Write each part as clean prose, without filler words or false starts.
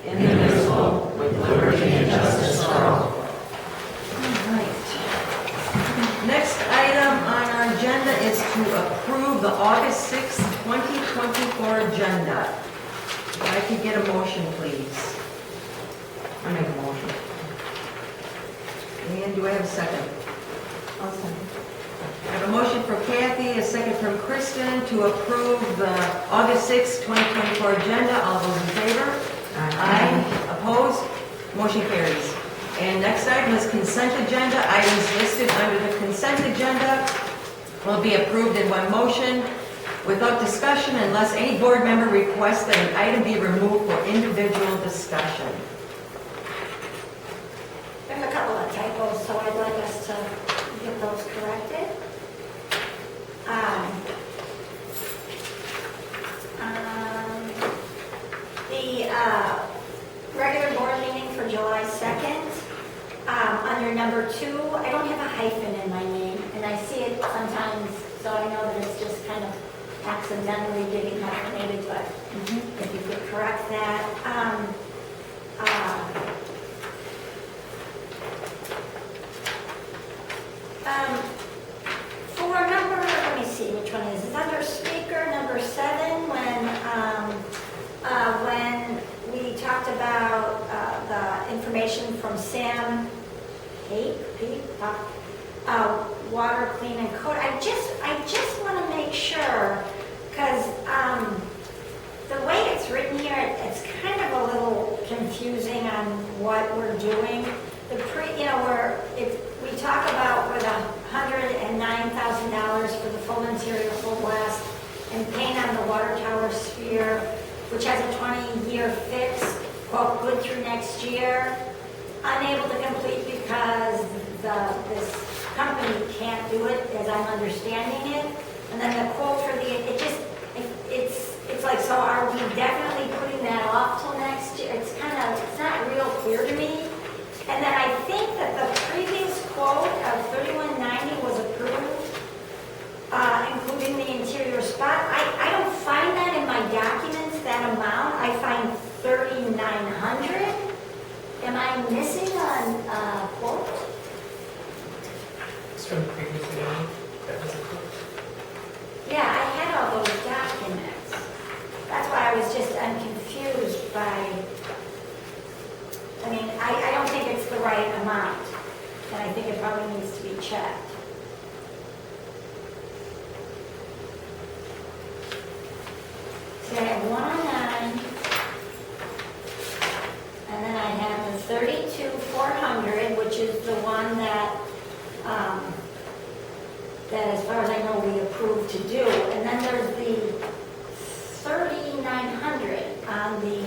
indivisible, with liberty and justice for all. Right. Next item on our agenda is to approve the August 6th, 2024 agenda. If I could get a motion, please. I make a motion. And do I have a second? I'll second. I have a motion from Kathy, a second from Kristen to approve the August 6th, 2024 agenda. All those in favor? Aye. Opposed? Motion carries. And next item is consent agenda. Items listed under the consent agenda will be approved in one motion without discussion unless any board member requests that an item be removed for individual discussion. There's a couple of typos, so I'd like us to get those corrected. The regular board meeting for July 2nd, under number 2, I don't have a hyphen in my name, and I see it sometimes, so I know that it's just kind of accidentally getting hyphenated, but if you could correct that. For number, let me see which one it is. It's under speaker number 7 when we talked about the information from Sam Peak, water clean and code. I just want to make sure, because the way it's written here, it's kind of a little confusing on what we're doing. We talk about with $109,000 for the full interior, full blast, and paint on the water tower sphere, which has a 20-year fix, quote, good through next year. Unable to complete because this company can't do it, as I'm understanding it. And then the quote for it's like, so are we definitely putting that off till next year? It's not real clear to me. And then I think that the previous quote of $3190 was approved, including the interior spot. I don't find that in my documents, that amount. I find $3,900. Am I missing a quote? It's from the previous meeting. That was a quote. Yeah, I had all those documents. That's why I'm confused by, I don't think it's the right amount. And I think it probably needs to be checked. See, I have 109. And then I have the 32,400, which is the one that as far as I know, we approved to do. And then there's the 3,900 on the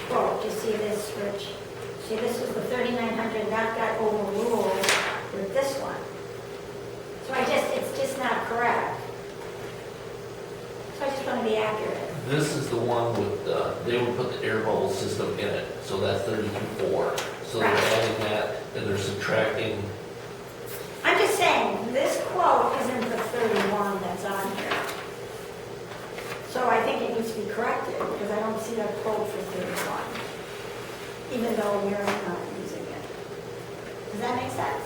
quote. You see this, Rich? See, this was the 3,900, that got overruled with this one. So it's just not correct. So I just want to be accurate. This is the one with, they would put the air bubble system in it, so that's 32.4. So they're adding that, and they're subtracting. I'm just saying, this quote isn't the 31 that's on here. So I think it needs to be corrected, because I don't see that quote for 31, even though we're not using it. Does that make sense?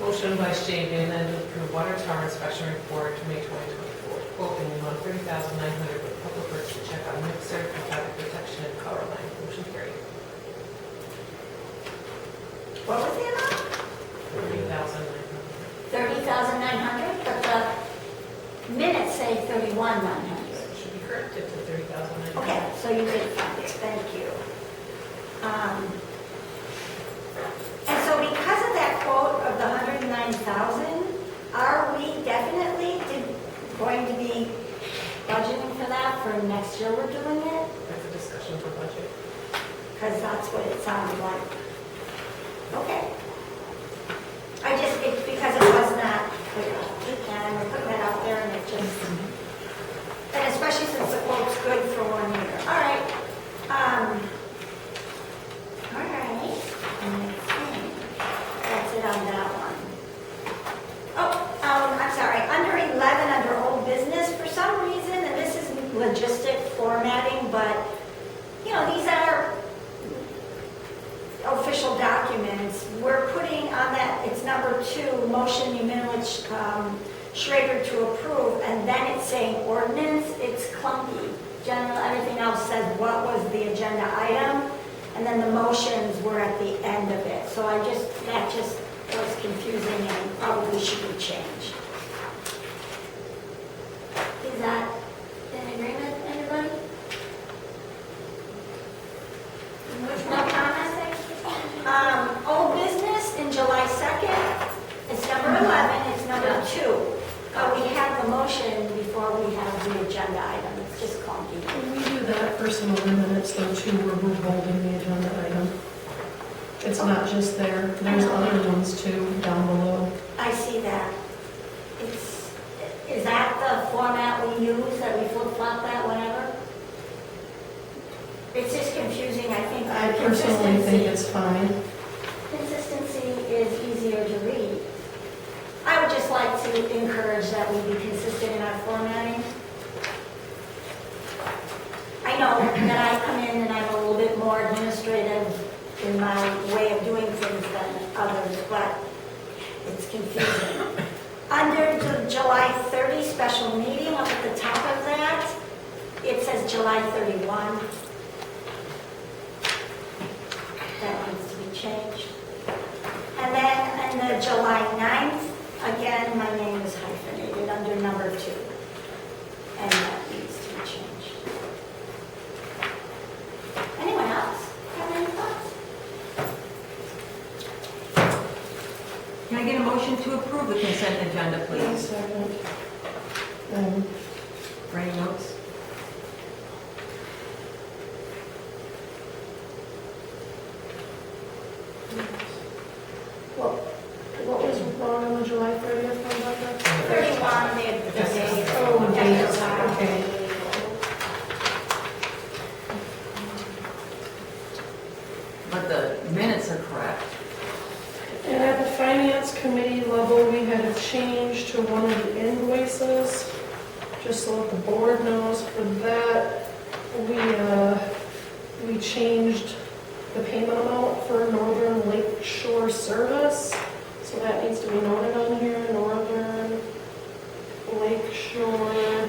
Motion by Shane Dane to approve water tower inspection report to May 2024. Quote in the amount of $30,900 with public works to check on mixer, traffic protection, and power line. Motion carried. What was the amount? $30,900. 30,900, but the minutes say 31,900. Should be corrected to $30,900. Okay, so you did find it, thank you. And so because of that quote of the 109,000, are we definitely going to be budgeting for that for next year we're doing it? That's a discussion for budget. Because that's what it sounded like. Okay. It's because it was not clear. And we're putting that out there and it just, and especially since the quote's good for 1 year. All right. All right. That's it on that one. I'm sorry. Under 11, under old business, for some reason, and this is logistic formatting, but these are official documents. We're putting on that, it's number 2, motion Yamilich Schrader to approve, and then it's saying ordinance. It's clunky. General, everything else says what was the agenda item, and then the motions were at the end of it. So that just was confusing and probably should be changed. Is that in agreement, everybody? No comments? Old business in July 2nd, it's number 11, it's number 2. We have the motion before we have the agenda item, it's just clunky. When we do that for some other minutes though too, we're holding the agenda item. It's not just there, there's other ones too down below. I see that. Is that the format we use, that we flip-flop that whenever? It's just confusing, I think. I personally think it's fine. Consistency is easier to read. I would just like to encourage that we be consistent in our formatting. I know that I come in and I'm a little bit more administrative in my way of doing things than others, but it's confusing. Under the July 30 special meeting, up at the top of that, it says July 31. That needs to be changed. And then in the July 9th, again, my name is hyphenated under number 2. And that needs to be changed. Anyone else have any thoughts? Can I get a motion to approve the consent agenda, please? Second. For any notes? What was wrong on the July 30th one, Becca? 31, the day. Oh, dates, okay. But the minutes are correct. And at the finance committee level, we had a change to one of the invoices, just so that the board knows. For that, we changed the payment amount for Northern Lake Shore Service. So that needs to be noted on here, Northern Lake Shore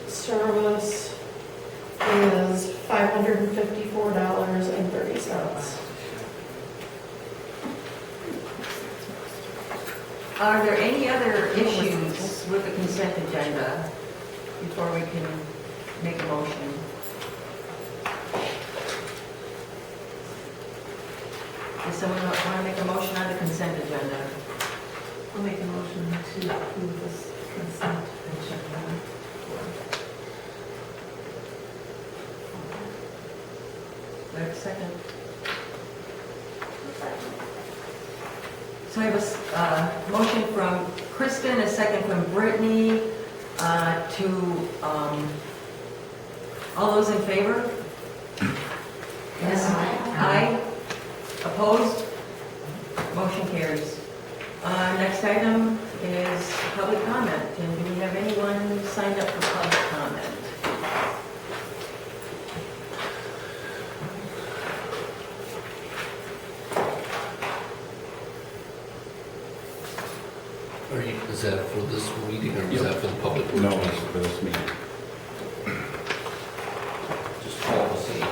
Service is $554.30. Are there any other issues with the consent agenda before we can make a motion? Does someone want to make a motion on the consent agenda? I'll make a motion to approve this consent agenda. Do I have a second? So I have a motion from Kristen, a second from Brittany, all those in favor? Yes. Aye. Opposed? Motion carries. Next item is public comment. And do we have anyone signed up for public comment? Is that for this meeting or is that for the public? No, it's for this meeting. Just call the scene.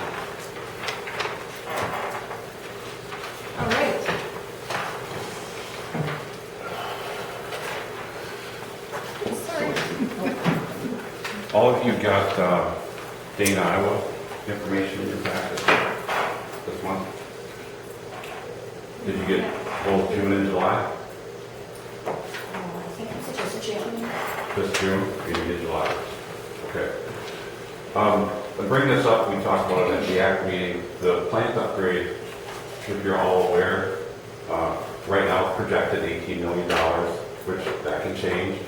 All right. All of you got Dane, Iowa information in your packet this month? Did you get both June and July? I think it's just June. This June, or did you get July? Okay. To bring this up, we talked about it at the ACT meeting, the plant upgrade, if you're all aware, right now projected $18 million, which that can change.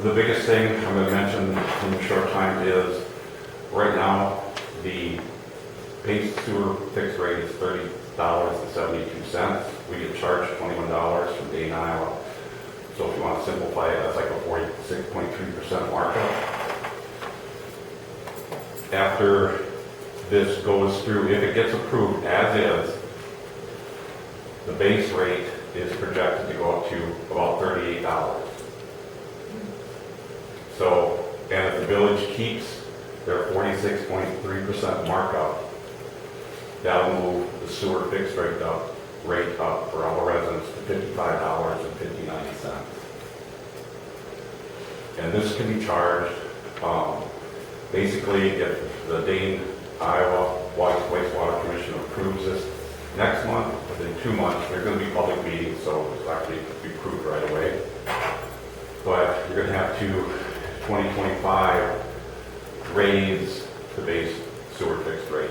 The biggest thing I'm going to mention in a short time is, right now, the paste sewer fixed rate is $30.72. We get charged $21 from Dane, Iowa. So if you want to simplify it, that's like a 46.3% markup. after this goes through, if it gets approved as is, the base rate is projected to go up to about $38. So, and if the village keeps their 46.3% markup, that'll move the sewer fixed rate up for all the residents to $55.59. And this can be charged, basically, if the Dane, Iowa Wastewater Commission approves this next month, within 2 months, there's going to be public meetings, so it's actually be approved right away. But you're going to have to, 2025, raise the base sewer fixed rate.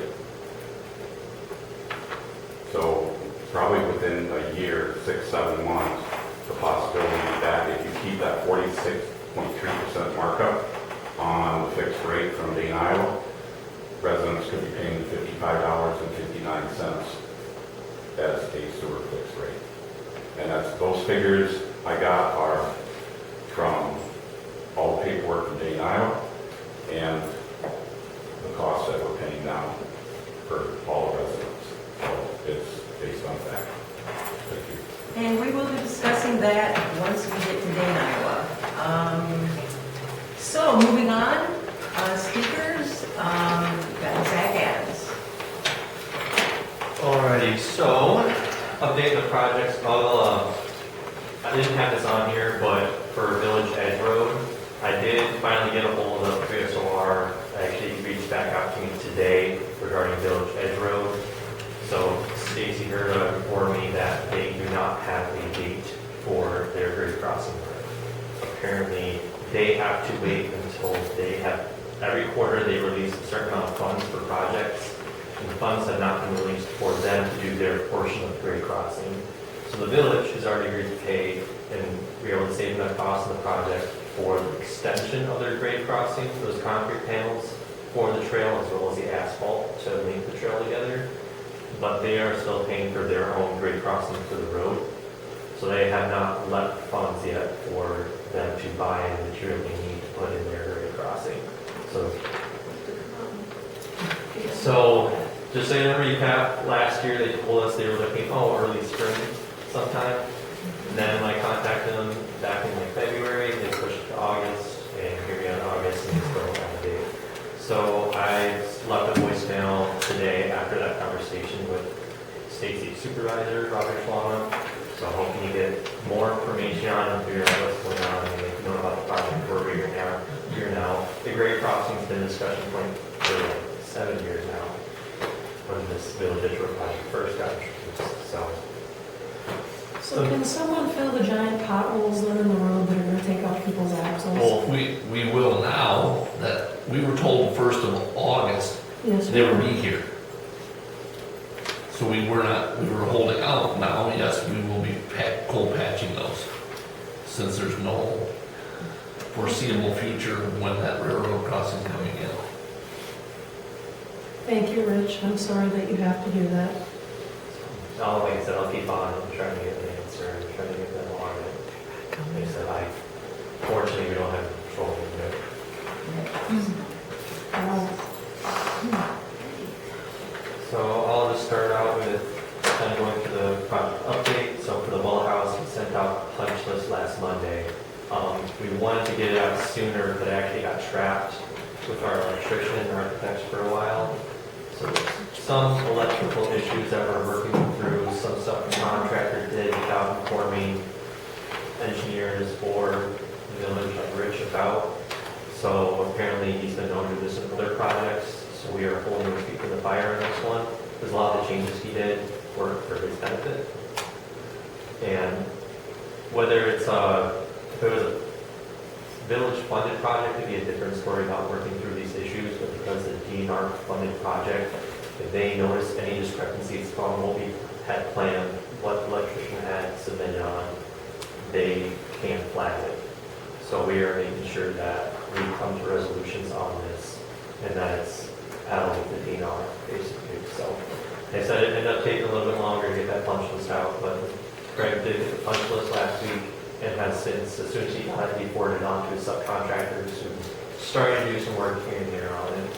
So probably within a year, 6-7 months, the possibility that if you keep that 46.3% markup on the fixed rate from Dane, Iowa, residents could be paying $55.59 as a sewer fixed rate. And that's, those figures I got are from all the paperwork from Dane, Iowa, and the costs that we're paying now for all the residents. So it's based on fact. Thank you. And we will be discussing that once we get to Dane, Iowa. So moving on, speakers, got Zach Adams. Alrighty, so update the projects. I didn't have this on here, but for Village Edge Road, I did finally get a hold of VSOR. Actually reached back out to me today regarding Village Edge Road. So Stacy Herta informed me that they do not have a date for their grade crossing work. Apparently, they have to wait until they have, every quarter they release a certain amount of funds for projects, and the funds have not been released for them to do their portion of the grade crossing. So the village has already agreed to pay and be able to save enough cost of the project for the extension of their grade crossing, those concrete panels for the trail as well as the asphalt to link the trail together. But they are still paying for their own grade crossing for the road. So they have not left funds yet for them to buy the material they need to put in their grade crossing. So just saying a recap, last year they told us they were looking, early spring sometime. And then I contacted them back in like February, they pushed it to August, and here we are in August, and they still don't have a date. So I left a voicemail today after that conversation with Stacy's supervisor, Robert Schlama. So I'm hoping to get more information on and figure out what's going on and make know about the project for a year now. The grade crossing's been a discussion point for like 7 years now when this Village Edge Road project first got introduced. So can someone fill the giant potholes that are in the road that are going to take out people's axles? Well, we will now, that we were told 1st of August, Yes. they would be here. So we were holding out. Now, yes, we will be cold patching those, since there's no foreseeable future when that railroad crossing is coming in. Thank you, Rich. I'm sorry that you have to do that. Like I said, I'll keep on trying to get an answer and trying to get them on it. They said, fortunately, we don't have control of it. So I'll just start out with kind of going through the project update. So for the well house, we sent out a punch list last Monday. We wanted to get it out sooner, but it actually got trapped with our electrician and architects for a while. So some electrical issues that we're working through, some stuff the contractor did without informing engineers or the village like Rich about. So apparently he's been known to do this in other projects. So we are holding his feet to the fire on this one, because a lot of the changes he did were for his benefit. And whether it's if it was a village funded project, it'd be a different story about working through these issues, but because the DNR funded project, if they notice any discrepancies from what we had planned, what the electrician had submitted on, they can flag it. So we are making sure that we come to resolutions on this and that it's paddled with the DNR, basically. So I said it ended up taking a little bit longer to get that punch list out, but Greg did get the punch list last week and has since, as soon as he got it, he forwarded on to his subcontractors who started to do some work here and there on it.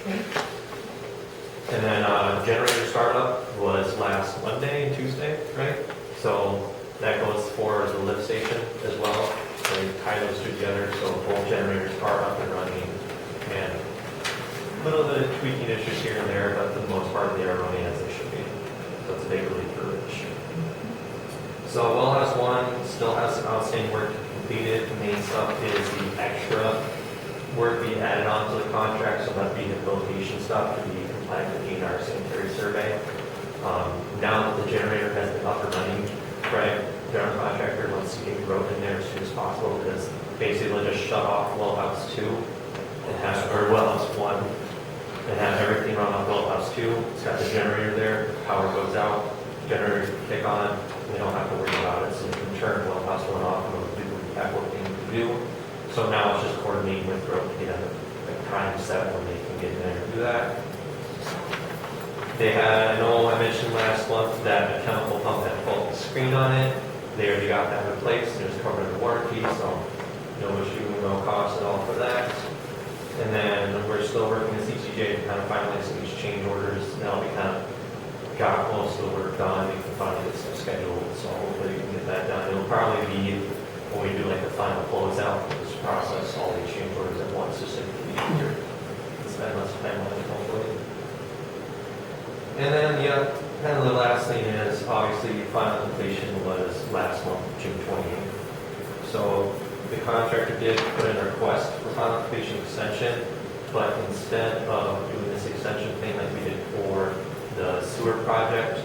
And then generator startup was last Monday and Tuesday, right? So that goes for the lift station as well. So we tie those two together, so both generators are up and running. And a little bit of tweaking issues here and there, but for the most part, they are running as they should be. So it's a big relief for Rich. So well house 1 still has some outstanding work to be completed. The main stuff is the extra work being added on to the contract, so that rehabilitation stuff to be compliant with the DNR sanitary survey. Now that the generator has been up and running, Greg, the general contractor, wants to get road in there as soon as possible, because basically they'll just shut off well house 2 and have, or well house 1 and have everything run off well house 2. It's got the generator there, power goes out, generator can kick on, we don't have to worry about it, so we can turn well house 1 off and we'll do what we need to do. So now it's just coordinating with road to get a time set when they can get in there and do that. They had, I know I mentioned last month that a chemical pump had a faulty screen on it. They already got that replaced, there's covered in warranty, so no issue, no cost at all for that. And then we're still working with CCJ to kind of finalize some of these change orders. Now we kind of got most of the work done, we can finally get some scheduled, so hopefully we can get that done. It'll probably be when we do like the final closeout for this process, all these change orders at once, just so we can be easier. Spend less time on it, hopefully. And then kind of the last thing is, obviously, final completion was last month, June 28th. So the contractor did put in a request for final completion extension, but instead of doing this extension thing like we did for the sewer project,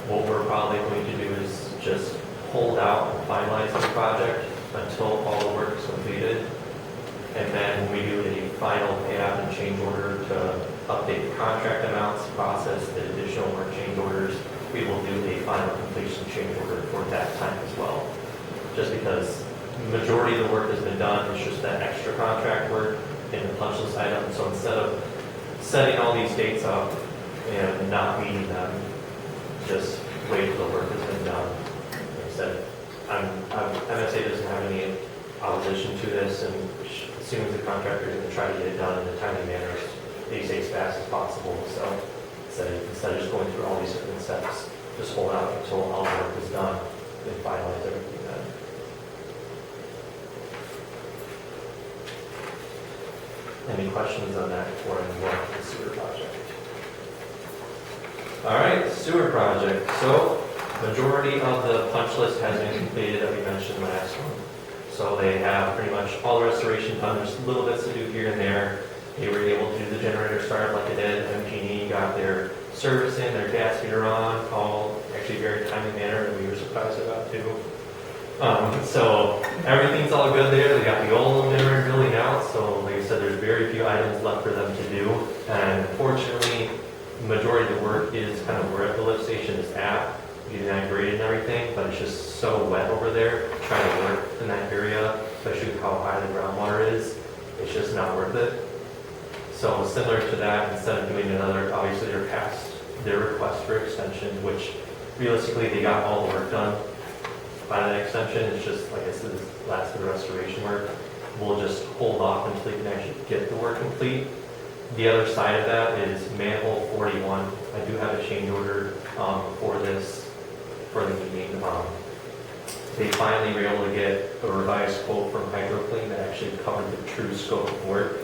what we're probably going to do is just hold out and finalize the project until all the work is completed. And then when we do a final payout and change order to update the contract amounts, process the additional work change orders, we will do a final completion change order for that time as well. Just because the majority of the work has been done, it's just that extra contract work in the punch list item. So instead of setting all these dates up and not meeting them, just wait till the work has been done. Instead, MSA doesn't have any opposition to this, and as soon as the contractor is going to try to get it done in a timely manner, they say as fast as possible. So instead of just going through all these different steps, just hold out until all the work is done and finalize everything then. Any questions on that before I move on to the sewer project? All right, sewer project. So majority of the punch list has been completed that we mentioned last one. So they have pretty much all the restoration done. There's little bits to do here and there. They were able to do the generator startup like they did. MG&E got their service in, their gas meter on, all actually very timely manner, and we were surprised about too. So everything's all good there. They got the old generator building out. So like I said, there's very few items left for them to do. And fortunately, the majority of the work is kind of where the lift station is at, getting that graded and everything, but it's just so wet over there, trying to work in that area, especially with how high the groundwater is, it's just not worth it. So similar to that, instead of doing another, obviously they're past their request for extension, which realistically they got all the work done by that extension. It's just, like I said, this last of the restoration work. We'll just hold off until we can actually get the work complete. The other side of that is manhole 41. I do have a change order for this, for the meeting. They finally were able to get a revised quote from HydroClean that actually covered the true scope of work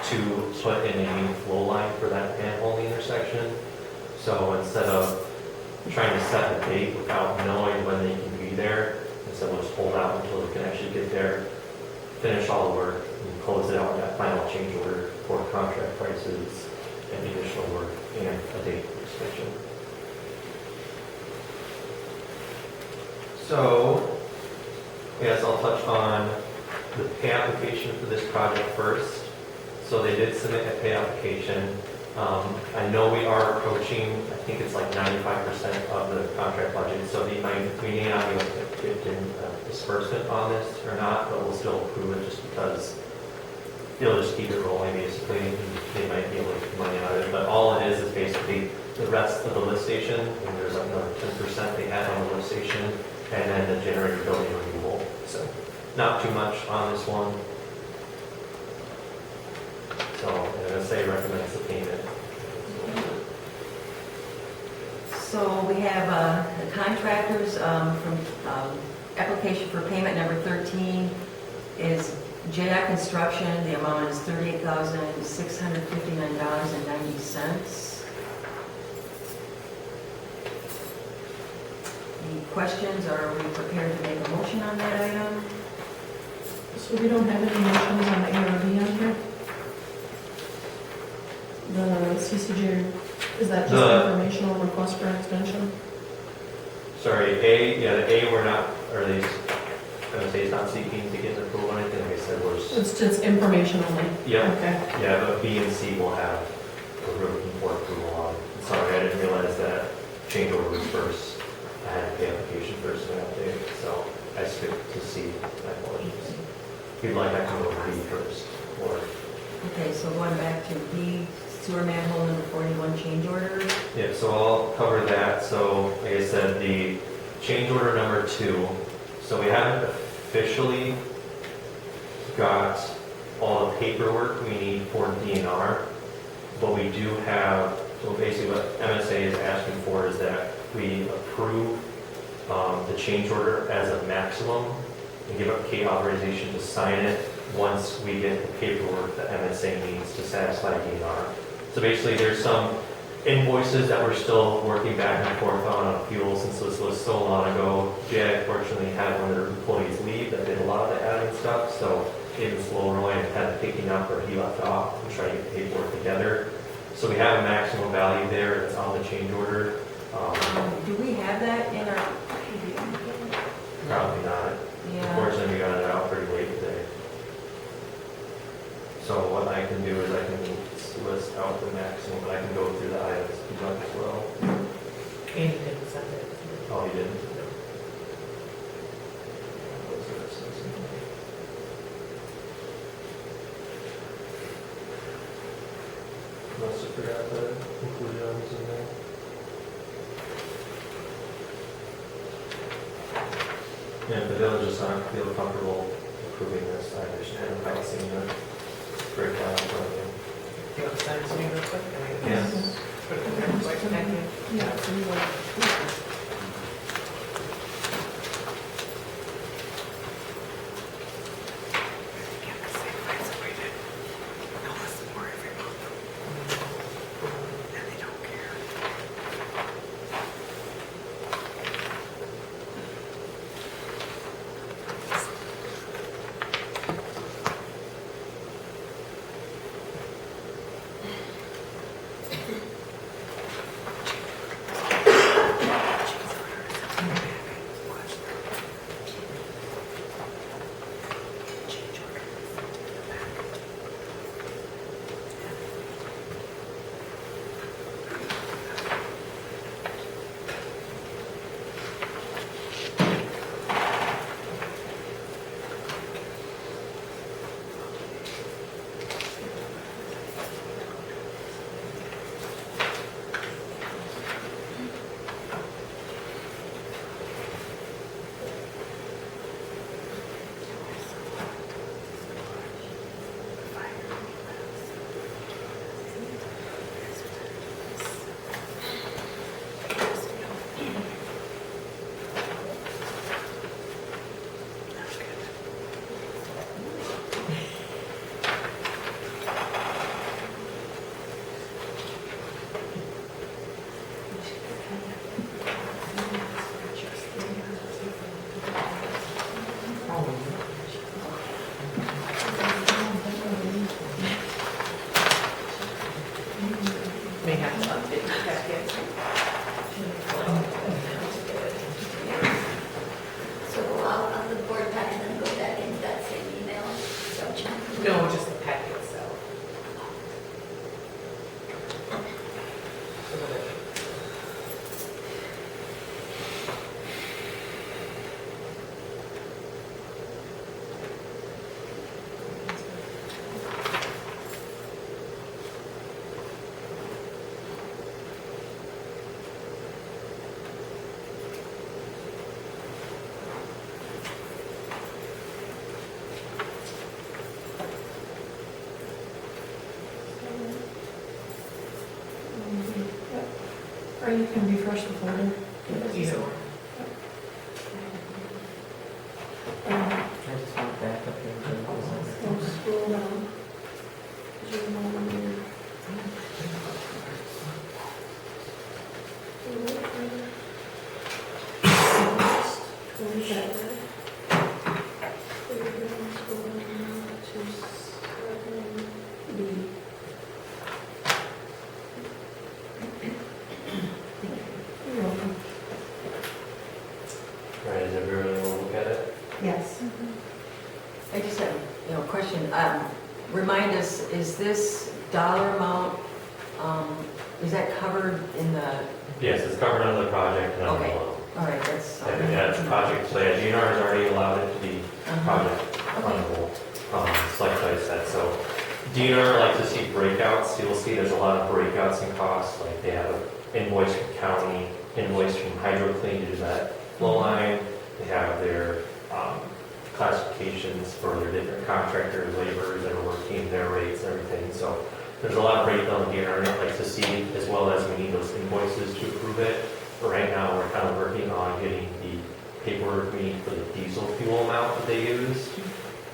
to put in a new flow line for that manhole intersection. So instead of trying to set a date without knowing when they can be there, instead we'll just hold out until they can actually get there, finish all the work, and close it out with that final change order for contract prices and additional work and a date extension. So, yes, I'll touch on the pay application for this project first. So they did submit a pay application. I know we are approaching, I think it's like 95% of the contract budget, so we may not be able to get in disbursement on this or not, but we'll still approve it just because they'll just keep it rolling basically, and they might be able to get money out of it. But all it is basically the rest of the lift station, and there's like another 10% they had on the lift station, and then the generator building removal. So not too much on this one. So as MSA recommends the payment. So we have the contractors from application for payment number 13 is JI Construction. The amount is $38,659.90. Any questions, or are we prepared to make a motion on that item? So we don't have any motions on the ARB on here? The CCJ, is that just informational request for extension? Sorry, the A, we're not, or at least MSA is not seeking to get an approval on anything, like I said, we're just, It's just information only? yeah, Okay. yeah, but B and C will have, we're looking for approval on. Sorry, I didn't realize that change order was first. I had the application first and update, so I skipped to C, my apologies. If you'd like, I can go to B first, or, Okay, so going back to B, sewer manhole number 41 change order. yeah, so I'll cover that. So, like I said, the change order number 2, so we haven't officially got all the paperwork we need for DNR, but we do have, so basically what MSA is asking for is that we approve the change order as a maximum and give up Kate authorization to sign it once we get the paperwork that MSA needs to satisfy DNR. So basically, there's some invoices that we're still working back and forth on fuel, since this was so long ago. Jay unfortunately had one of their employees leave that did a lot of the admin stuff, so it was slow rolling and kind of picking up where he left off and trying to get the paperwork together. So we have a maximum value there that's on the change order. Do we have that in our? Probably not. Yeah. Unfortunately, we got it out pretty late today. So what I can do is I can list out the maximum, but I can go through the items if you'd like as well. And you didn't send it. Oh, you didn't? Must have forgot to include items in there. Yeah, if the village does not feel comfortable approving this, I understand without seeing the breakdown in front of you. You want to send it to me real quick? Yes. Put it in there, quick, thank you. Yeah, so we will. May have to update the packet. So go out on the board pack and then go back into that same email. No, just the packet itself. Or you can refresh the folder. Either or. I just want back up here. So scroll down. Right, is everybody want to look at it? Yes. I just have, a question. Remind us, is this dollar amount, is that covered in the, Yes, it's covered under the project and under the Okay. loan. all right, that's. And that's project, so yeah, DNR has already allowed it to be project fundable, like I said, so DNR likes to see breakouts, you'll see there's a lot of breakouts in costs, like they have an invoice from county, invoice from Hydro Clean to do that flow line, they have their classifications for their different contractors, laborers that are working, their rates, everything, so there's a lot of breakdown here, and I'd like to see, as well as we need those invoices to approve it. But right now, we're kind of working on getting the paperwork we need for the diesel fuel amount that they use. It's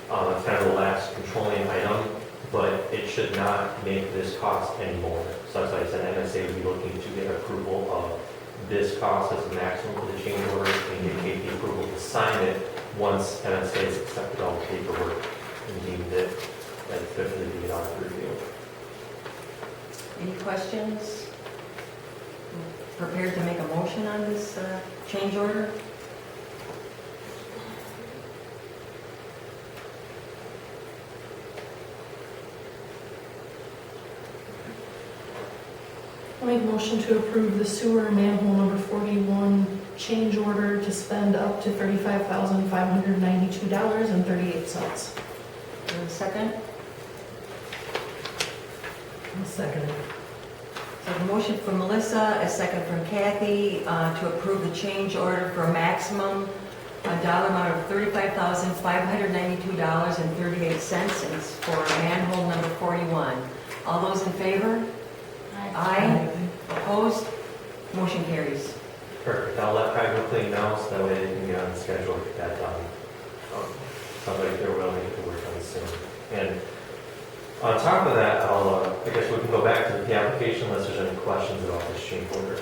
kind of the last controlling item, but it should not make this cost anymore. So that's why I said MSA would be looking to get approval of this cost as a maximum for the change order and get KP approval to sign it once MSA has accepted all the paperwork and deemed it that it's good for the DNR review. Any questions? Prepared to make a motion on this change order? I'll make a motion to approve the sewer manhole number 41 change order to spend up to $35,592.38. Second? I'll second it. So a motion from Melissa, a second from Kathy, to approve the change order for a maximum dollar amount of $35,592.38, and it's for manhole number 41. All those in favor? Aye. Opposed? Motion carries. Perfect, I'll let Hydro Clean know, so that way they can get on the schedule to get that done. Sounds like they're willing to get the work done soon. And on top of that, I guess we can go back to the application unless there's any questions about this change order.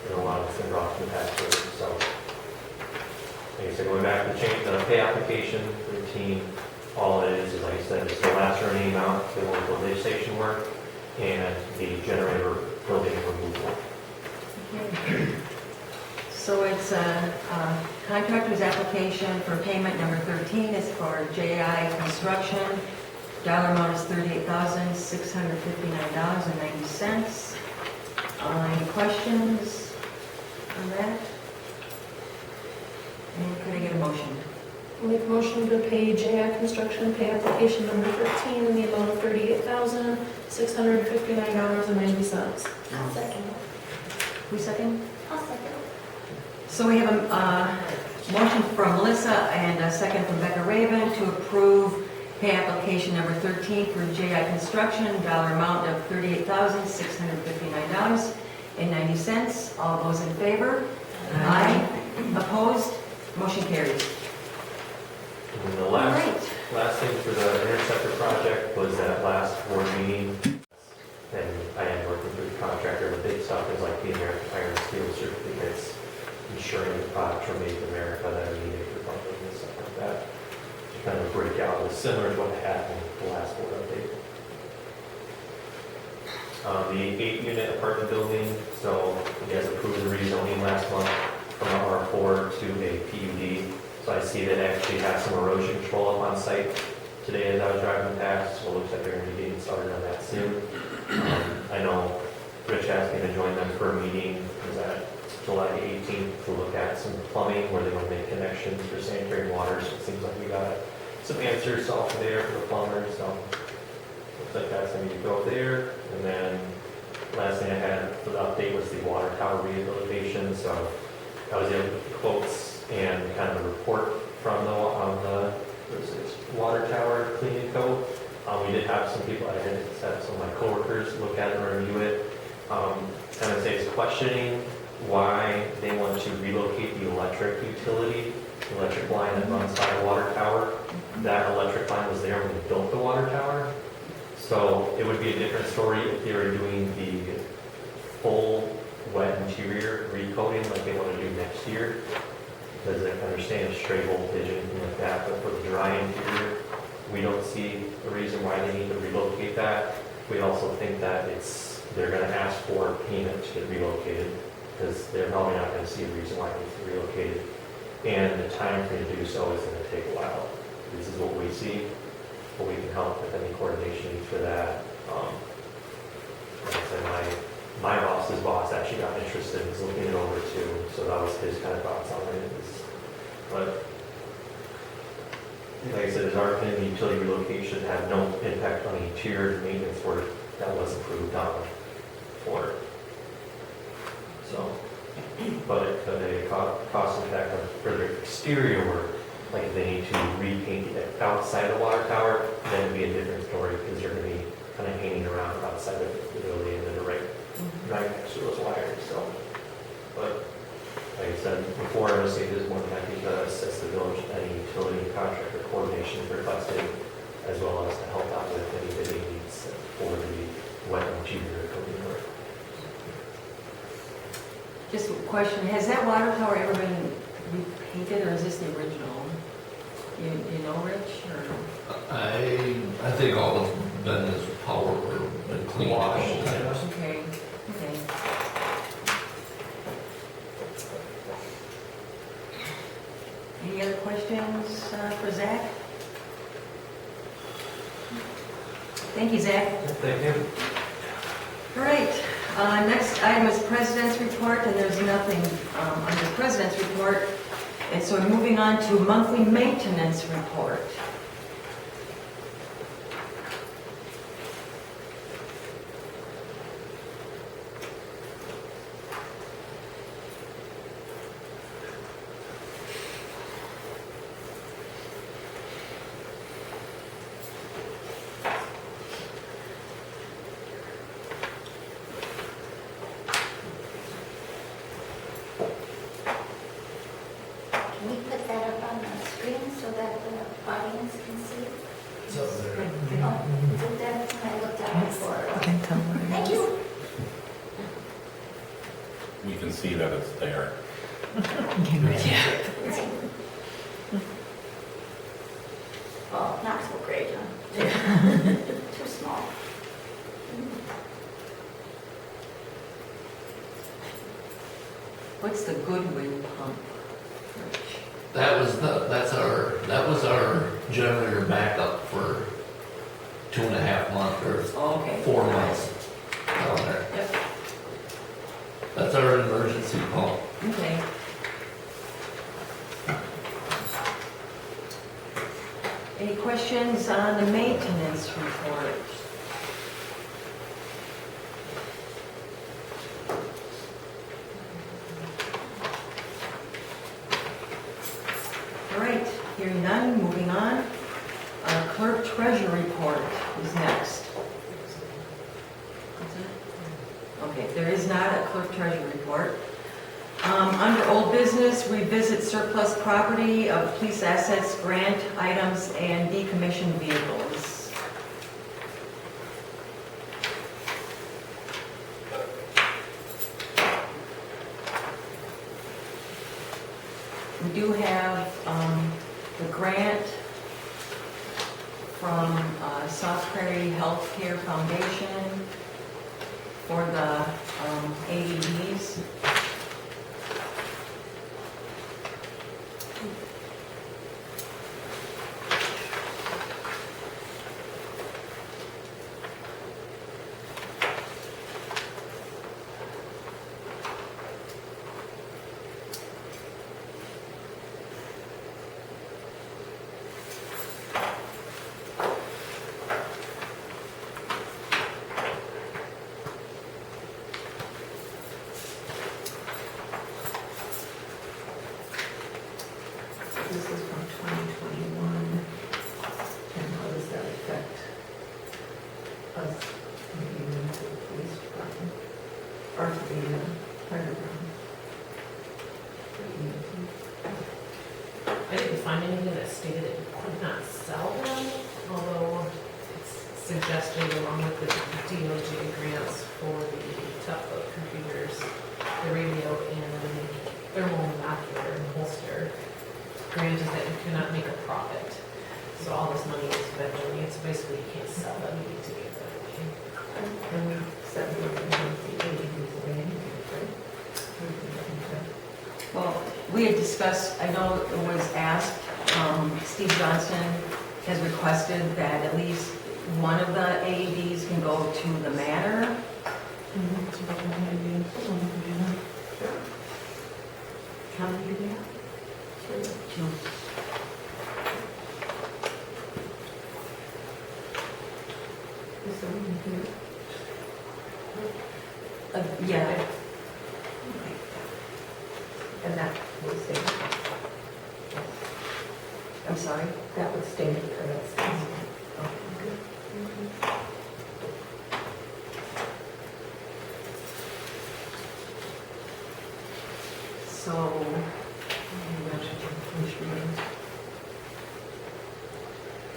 There are a lot of things brought to the past year, so. Like I said, going back to the pay application routine, all it is like I said, it's the last earning amount, they want the lift station work, and the generator building removal. So it's a contractor's application for payment number 13 is for JI Construction. Dollar amount is $38,659.90. Any questions on that? And could I get a motion? I'll make a motion to pay JI Construction pay application number 13 in the amount of $38,659.90. I'll second it. Who second? I'll second it. So we have a motion from Melissa and a second from Becca Raven to approve pay application number 13 for JI Construction, dollar amount of $38,659.90. All those in favor? Aye. Opposed? Motion carries. And the All last right. thing for the interceptor project was that last board meeting. And I am working with the contractor, the big stuff is like the American Iron Steel certificates, ensuring the products are made in America that are needed for companies and stuff like that. To kind of break out, it was similar to what happened in the last board update. The 8-unit apartment building, so you guys approved the rezoning last month from an R4 to a PUD. So I see that actually has some erosion control up on site today as I was driving past, so it looks like they're going to be getting started on that soon. I know Rich asked me to join them for a meeting, is that July 18th, to look at some plumbing where they want to make connections for sanitary water, so it seems like we got some answers off there for the plumbers, so looks like that's going to go there. And then last thing I had for the update was the water tower rehabilitation, so I was able to get the quotes and kind of a report from the water tower cleaning coat. We did have some people, I did have some of my coworkers look at it and review it. MSA is questioning why they want to relocate the electric utility, the electric line that runs by the water tower. That electric line was there when they built the water tower. So it would be a different story if they were doing the full wet interior recoating like they want to do next year. Because I understand straight voltage and anything like that, but for the dry interior, we don't see a reason why they need to relocate that. We also think that they're going to ask for payment to get relocated, because they're probably not going to see a reason why it needs to be relocated. And the time frame to do so is going to take a while. This is what we see, but we can help with any coordination needs for that. Like I said, my boss's boss actually got interested and was looking it over too, so that was his kind of thoughts on it. But like I said, as our opinion, the utility relocation had no impact on the interior maintenance work that was approved on for it. So, but it could have a cost impact on further exterior work, like if they need to repaint it outside the water tower, then it'd be a different story, because they're going to be kind of hanging around outside of the building and then right next to those wires. So, but like I said before, MSA is more than happy to assess the village any utility contractor coordination requested, as well as to help out with any bidding needs for the wet interior coating work. Just a question, has that water tower ever been repainted, or is this the original? You know, Rich, or? I think all that's been is power or been cleaned the whole time. Okay, okay. Any other questions for Zach? Thank you, Zach. Thank you. All right, next item is President's Report, and there's nothing under President's Report. And so moving on to Monthly Maintenance Report. Can we put that up on the screen so that the audience can see? So there. Oh, did that when I looked at it before. can tell where Thank you. We can see that it's there. Great. Oh, not so great, huh? Too small. What's the Goodwin pump? Rich? That was our generator backup for 2.5 months or Oh, okay. 4 months down there. Yep, That's our emergency pump. okay. Any questions on the maintenance report? All right, hearing none, moving on. Clerk Treasurer Report is next. Okay, there is not a Clerk Treasurer Report. Under old business, revisit surplus property of police assets, grant items, and decommissioned vehicles. We do have the grant from South Prairie Healthcare Foundation for the AEDs. part of the fire department. I didn't find anything that stated that you could not sell them, although it's suggested along with the DOJ grants for the tough book computers, the radio, and the thermal monocular and holster. Grant is that you cannot make a profit. So all this money is vendor, so basically you can't sell them, you need to give them away. And we said we were going to take the AEDs away anyways, right? Well, we had discussed, I know it was asked, Steve Johnson has requested that at least one of the AEDs can go to the Manor. How many do we have? Two. Is there one here? Yeah. And that would stay. I'm sorry? That would stay for us. So,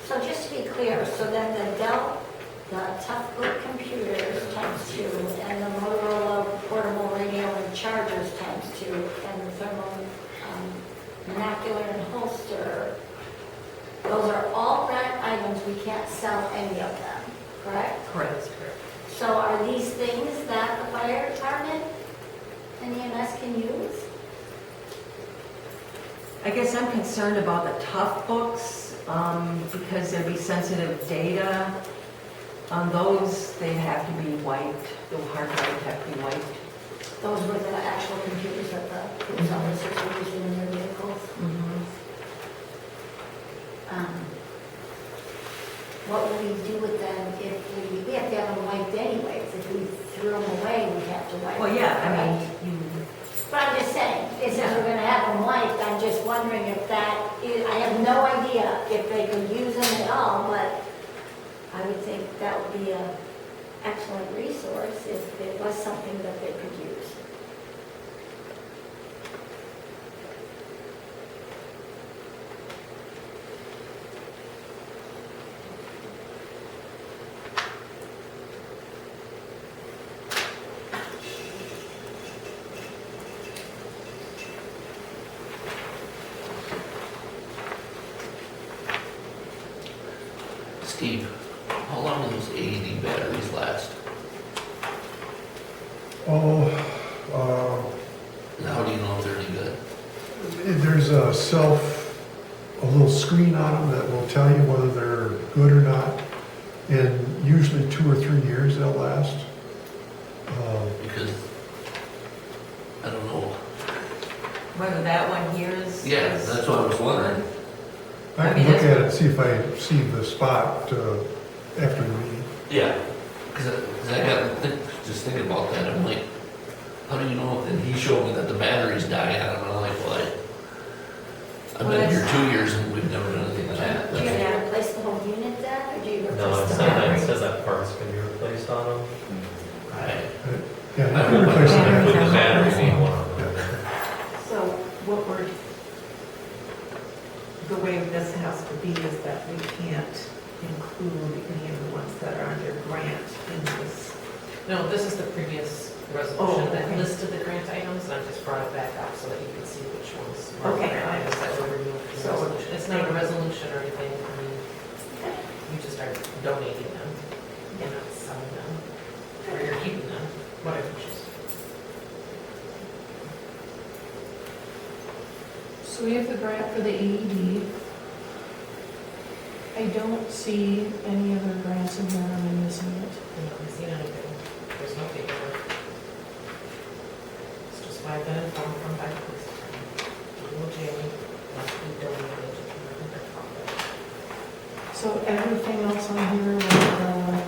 So just to be clear, so then the Dell, the tough book computers times 2, and the Motorola portable radio and chargers times 2, and the thermal monocular and holster, those are all grant items, we can't sell any of them, correct? correct. So are these things that the fire department and EMS can use? I guess I'm concerned about the tough books, because there'd be sensitive data. On those, they have to be wiped, the hard drive have to be wiped. Those were the actual computers that the police officers were using in their vehicles. What would we do with them if we have to have them wiped anyways? If we threw them away, we'd have to wipe them. Well, yeah, I correct? mean, But I'm just saying, since we're gonna have them wiped, I'm just wondering if that is, I have no idea if they could use them at all, but I would think that would be an excellent resource if it was something that they could use. Steve, how long do those AED batteries last? Oh, And how do you know if they're any good? there's a little screen on them that will tell you whether they're good or not. And usually 2 or 3 years they'll last. Because, I don't know. whether that one here is. Yeah, is- that's what I was wondering. I I mean, can look that's- at it, see if I see the spot after the meeting. Yeah. Because I got just thinking about that, I'm like, how do you know? And he showed me that the batteries die out, and I'm like, well, I've been here 2 years and we've never done anything to that. Do you have to replace the whole unit then, or do you No, replace it the says that, it battery? says that parts can be replaced on them. Right. Yeah, I you can don't replace the know. battery. With the battery being one of them. Yeah. So what we're, the way this has to be is that we can't include any of the ones that are under grant in this. No, this is the previous Oh, resolution that okay. listed the grant items, and I just brought it back up so that you can see which ones were Okay. grant items that were removed from the So- resolution. It's not a resolution or anything, I mean, you just are donating them, you're not selling them, or you're keeping them, whatever you choose. So we have the grant for the AED. I don't see any other grants in here, I'm missing it. I'm not missing anything, there's no paperwork. It's just what I've been informed from by the police department. DOJ must be donated to prevent their profit. So everything else on here, like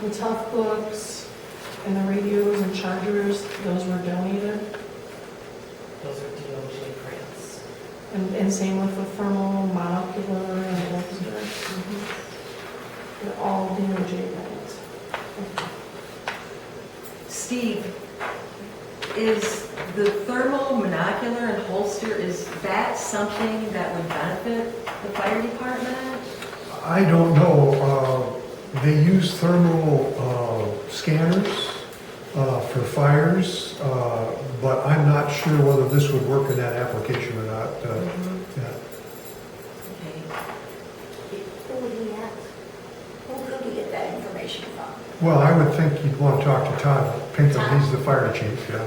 the tough books and the radios and chargers, those were donated. Those are DOJ grants. And same with the thermal, monocular, and holster. They're all DOJ grants. Steve, Is the thermal monocular and holster, is that something that would benefit the fire department? I don't know. They use thermal scanners for fires, but I'm not sure whether this would work in that application or not. Yeah. Okay. Who would he ask? Who could he get that information from? Well, I would think you'd want to talk to Todd Pinkham, he's the fire chief, yeah.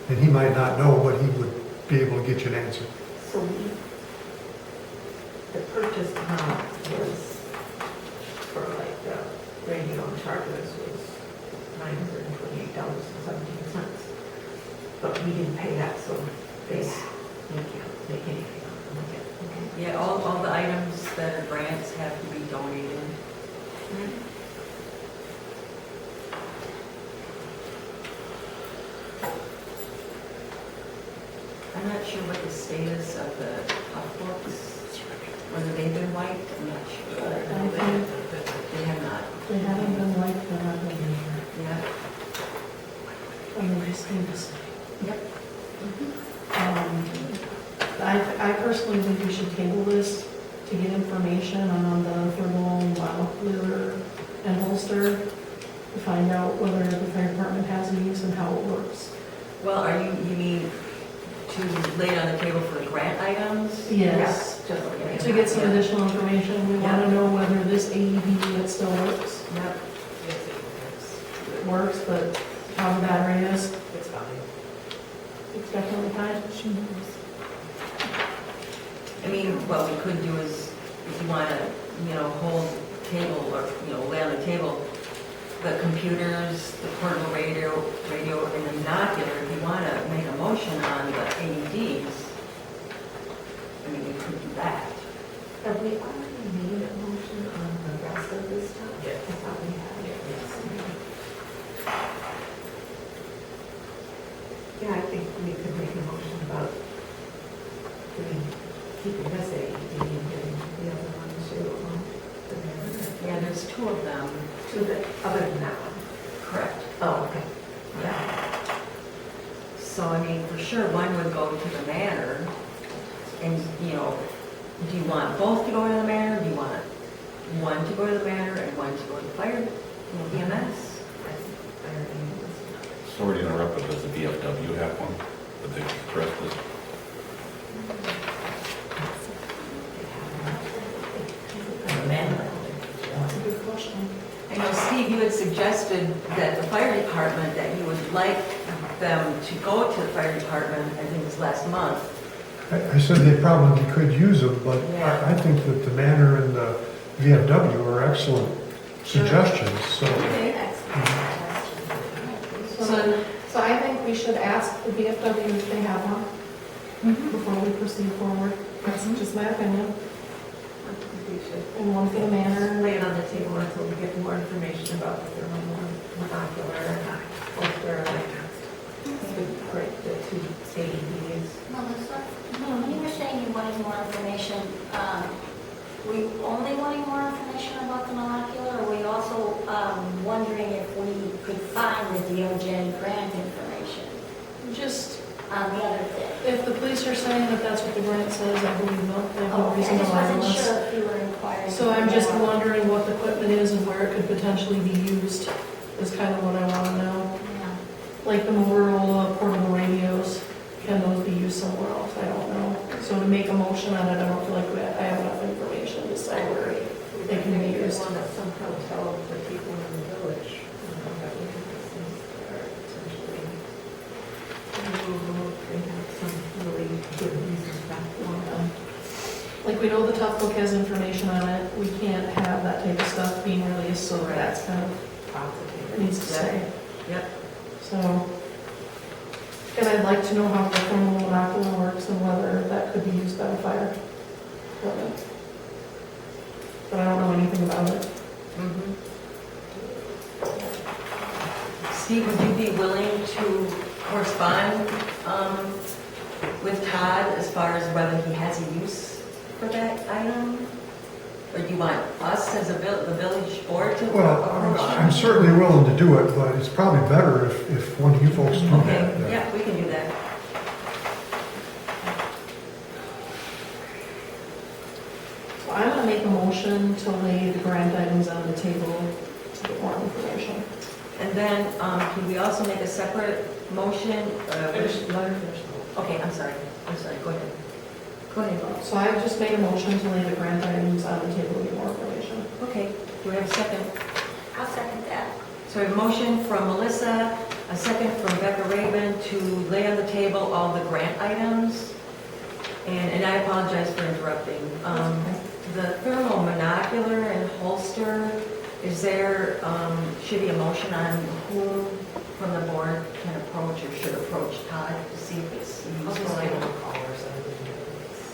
And he might not know, but he would be able to get you an answer. So the purchase amount was for like the radio and chargers was $928.17. But we didn't pay that, so they can't make anything on it. Yeah, all the items that are grants have to be donated. I'm not sure what the status of the books, whether they've been wiped, I'm not sure. They have not. They haven't been wiped, but I've been here. Yeah. And we just need to say. Yep. I personally think we should table this to get information on the thermal monocular and holster, to find out whether the fire department has these and how it works. Well, you mean to lay it on the table for grant items? Yes. Okay. To get some additional information, we want to know whether this AED unit still works. Yep. Yes, it It works, but how the battery is, works. It's fine. it's definitely fine. I mean, what we could do is, if you want to, hold table or, lay on the table, the computers, the portable radio, and the binocular, if you want to make a motion on the AEDs, I mean, we could do that. Have we already made a motion on the rest of this stuff? Yeah. I thought we had. Yeah, I think we could make a motion about keeping this AED and getting the other ones too. Yeah, there's two of them. Other than that one. Correct. Oh, okay. Yeah. So, I mean, for sure, one would go to the manor, and, do you want both to go to the manor? Do you want one to go to the manor and one to go to the fire, EMS? Sorry to interrupt, but does the VFW have one? Did they express this? That's a good question. I know, Steve, you had suggested that the fire department, that you would like them to go to the fire department, I think it was last month. I said they probably could use them, but Yeah. I think that the Manor and the VFW are excellent suggestions, so. So I think we should ask the VFW if they have one before we proceed forward. That's just my opinion. We should And one for the manor. lay it on the table until we get more information about the thermal monocular and holster. Great, the two AEDs. Melissa, when you were saying you wanted more information, were you only wanting more information about the molecular, or were you also wondering if we could find the DOJ grant information Just, on the other thing? if the police are saying that that's what the grant says, I believe them. I have no Okay, I reason to just lie wasn't to us. sure if you were inquiring. So I'm just wondering what the equipment is and where it could potentially be used, is kind of what I want to know. Yeah. Like the Motorola portable radios, can those be used somewhere else? I don't know. So to make a motion on it, I don't feel like I have enough information to say where they can be used. One at some hotel for people in the village. That we have these things that are potentially movable. They have some really good reasons back for them. Like, we know the Tough Book has information on it. We can't have that type of stuff being released, so that's kind of, it needs to stay. Yep. So, and I'd like to know how the thermal monocular works and whether that could be used by the fire department. But I don't know anything about it. Steve, would you be willing to correspond with Todd as far as whether he has a use for that item? Or do you want us as the village board to Well, approach them? I'm certainly willing to do it, but it's probably better if one of you folks do Okay, that. yeah, we can do that. So I'm gonna make a motion to lay the grant items on the table to get more information. And then, can we also make a separate motion? Okay, I'm sorry, go ahead. Go ahead, Bob. So I've just made a motion to lay the grant items on the table to get more information. Okay, do we have a second? I'll second that. So we have a motion from Melissa, a second from Becca Raven to lay on the table all the grant items. And I apologize for interrupting. The thermal monocular and holster, is there, should be a motion on who from the board can approach or should approach Todd to see if it's I'll just useful? give them a call or something.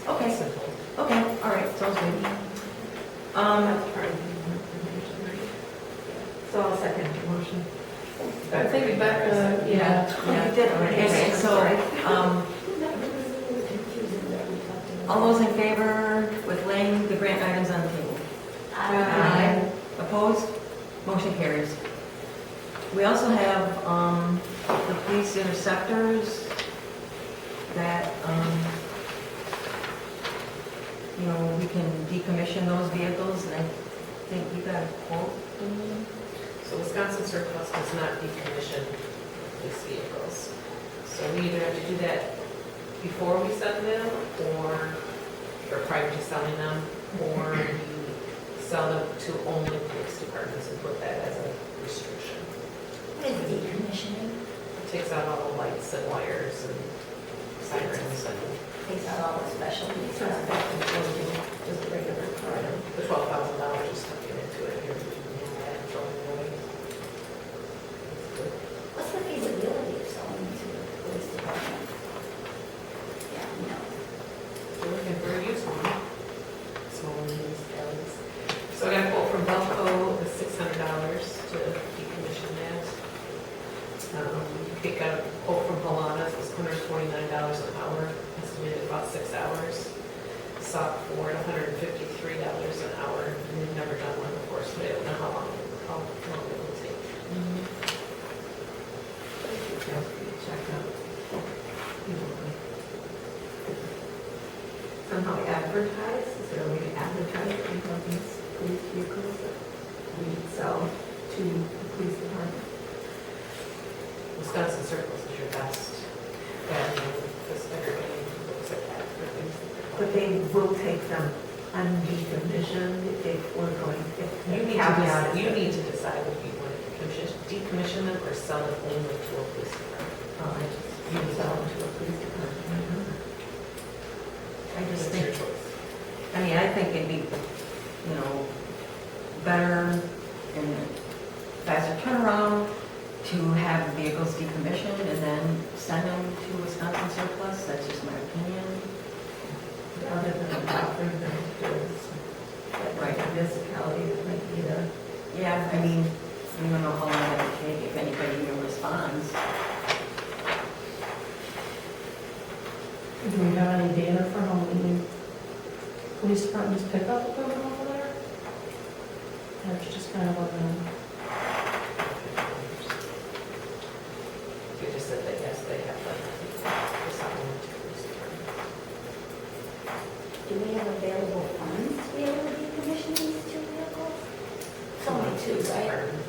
Okay. Simple. Okay, all right, sounds good. That's part of the information, right? So I'll second the motion. I think Becca, Yeah, You did already. Okay, so, That was confusing that we talked about. all those in favor with laying the grant items on the table? Aye. Opposed? Motion carries. We also have the police interceptors that, we can decommission those vehicles, and I think you got a quote. So Wisconsin Surplus does not decommission these vehicles. So we either have to do that before we send them, or prior to selling them, or we sell them to only police departments and put that as a restriction. What is decommissioning? It takes out all the lights and wires and sirens and Takes out all the special needs. just a regular car. The $12,000 is tucking into it here. And throwing it away. It's good. What's the feasibility of selling to the police department? Yeah, no. We're looking for a used one. Small and used guns. So I got a quote from Belco, the $600 to decommission that. Pick up a quote from Holanas, it was $149 an hour, estimated about 6 hours. Sought for $153 an hour, and we've never done one before, so we don't know how long it will take. Check out. Somehow advertise, is there a way to advertise these police vehicles that we sell to the police department? Wisconsin Surplus is your best avenue, because everybody looks at that for things. But they will take them undecommissioned if we're going, if You the need caveat to, is you that- need to decide if you want to decommission them or sell them only to a police department. I just, you sell them to a police department. I just It's your think, choice. I think it'd be, better and faster turnaround to have vehicles decommissioned and then send them to Wisconsin Surplus. That's just my opinion. Other than offering them to Right. a municipality that might need a. Yeah, we don't know how long that would take, if anybody even responds. Do we have any data for how many police departments pick up equipment over there? That's just kind of You just said that, yes, they have the supplement to police department. Do we have available funds to be able to decommission these two vehicles? It's only two, right? Department.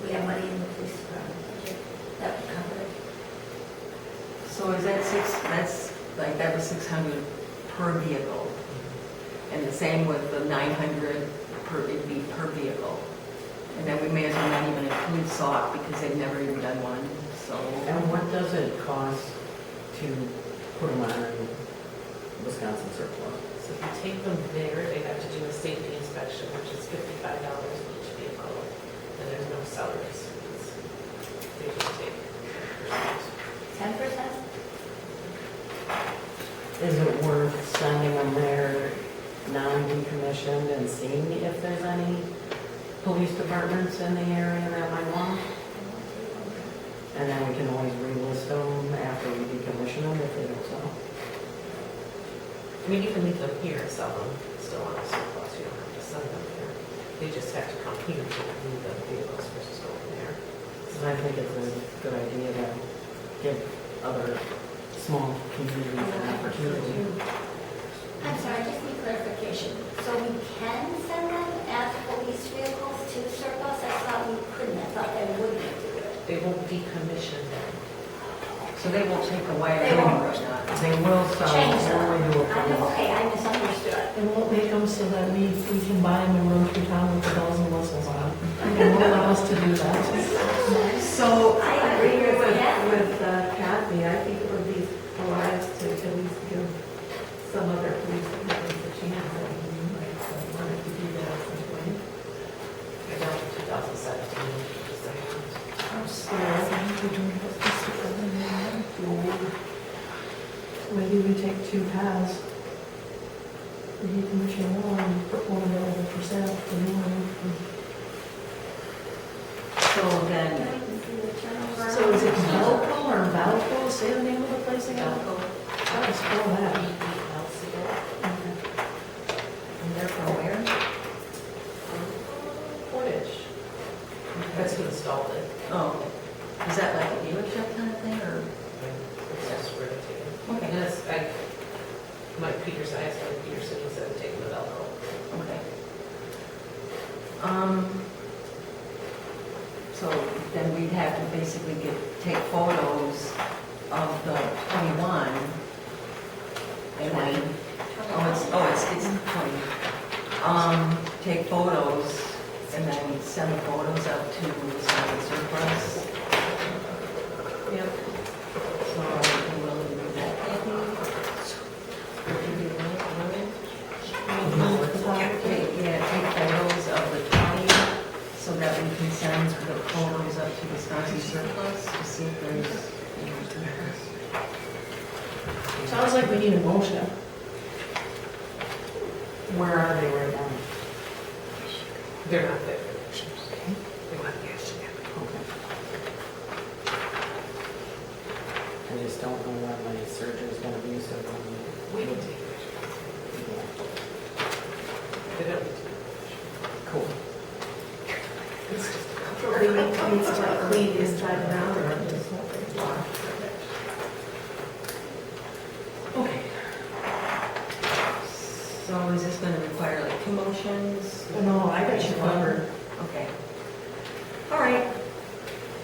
We have money in the police department budget that would cover it. So is that that was 600 per vehicle? And the same with the 900 it'd be per vehicle. And then we may as well not even include SOC because they've never even done one, so. And what does it cost to put them on Wisconsin Surplus? So if you take them there, they have to do a safety inspection, which is $55 each vehicle, and there's no seller's fees. They just take 10%? Is it worth sending them there non-decommissioned and seeing if there's any police departments in the area that might want? And then we can always relist them after we decommission them if they don't sell. I mean, you can leave them here and sell them still on a surplus, you don't have to send them there. They just have to come here to remove the vehicles versus going there. So I think it's a good idea to give other small communities an opportunity. I'm sorry, I just need clarification. So we can send them as police vehicles to surplus? I thought we couldn't, I thought they wouldn't do it. They won't decommission them. So they won't take away. They won't. They will sell Change them. only to a I know, police. okay, I misunderstood. It won't make them so that we can buy them and run through town with the bells and whistles on. It won't allow us to do that. So, I I agree agree with with Kathy. I think it would be wise to at least give some other police departments a chance. I mean, like, wanted to do that at some point. I don't in 2017, just saying. I'm scared. We're doing this Maybe we take 2 paths. We decommission one and put one available for sale for new one. so then, Can I see the turnover? So is it Valco or Valco? Say the name of the place again. How do I spell that? Okay. and they're from where? Portage. That's who installed it. Oh, is that like a dealership kind of thing, or? It's just where they take it. Okay. And it's, Mike Peterson, I asked Mike Peterson, he said take the Velcro. Okay. So then we'd have to basically take photos of the 21. And then, it's 20. Take photos and then send the photos up to the surplus. Yep. So are you willing to do that, Kathy? Take photos of the 20 so that we can send the photos up to Wisconsin surplus to see if there's any difference. Sounds like we need a motion. Where are they right now? They're not there. They're not there. Okay. I just don't know what my surgery's gonna be, so. We can take it. They don't need to. Cool. It's just a couple. They need to like clean inside and out or just wash. Okay. So is this going to require like 2 motions? No, I got you covered. Okay. All right.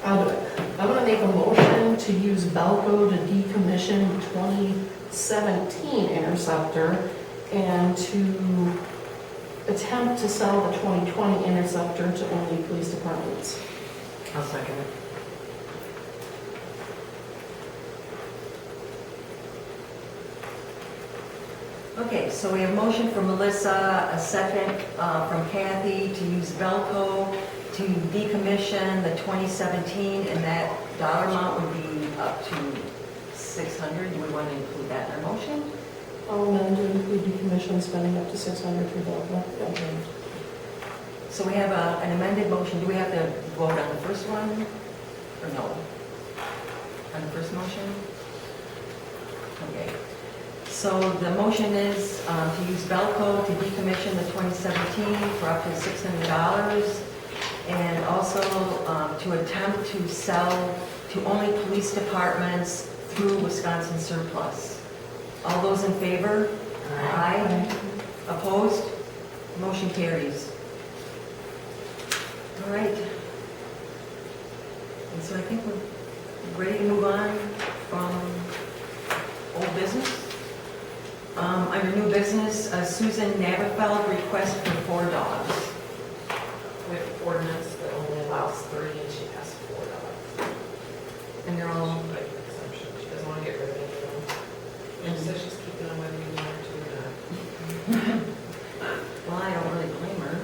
I'll do it. I'm gonna make a motion to use Valco to decommission 2017 Interceptor and to attempt to sell the 2020 Interceptor to only police departments. I'll second it. Okay, so we have a motion from Melissa, a second from Kathy to use Velco to decommission the 2017, and that dollar amount would be up to 600. Do we want to include that in our motion? I'll amend to include decommission spending up to 600 for Valco. Okay. So we have an amended motion. Do we have to vote on the first one or no? On the first motion? Okay. So the motion is to use Velco to decommission the 2017 for up to $600 and also to attempt to sell to only police departments through Wisconsin surplus. All those in favor? Aye. Opposed? Motion carries. All right. And so I think we're ready to move on from old business. Under new business, Susan Navafeld request for 4 dogs. We have an ordinance that only allows 3 and she has 4 dogs. And they're all, Like exemption, she doesn't want to get rid of any of them. And she says she's keeping them whether you want her to or not. well, I don't really blame her.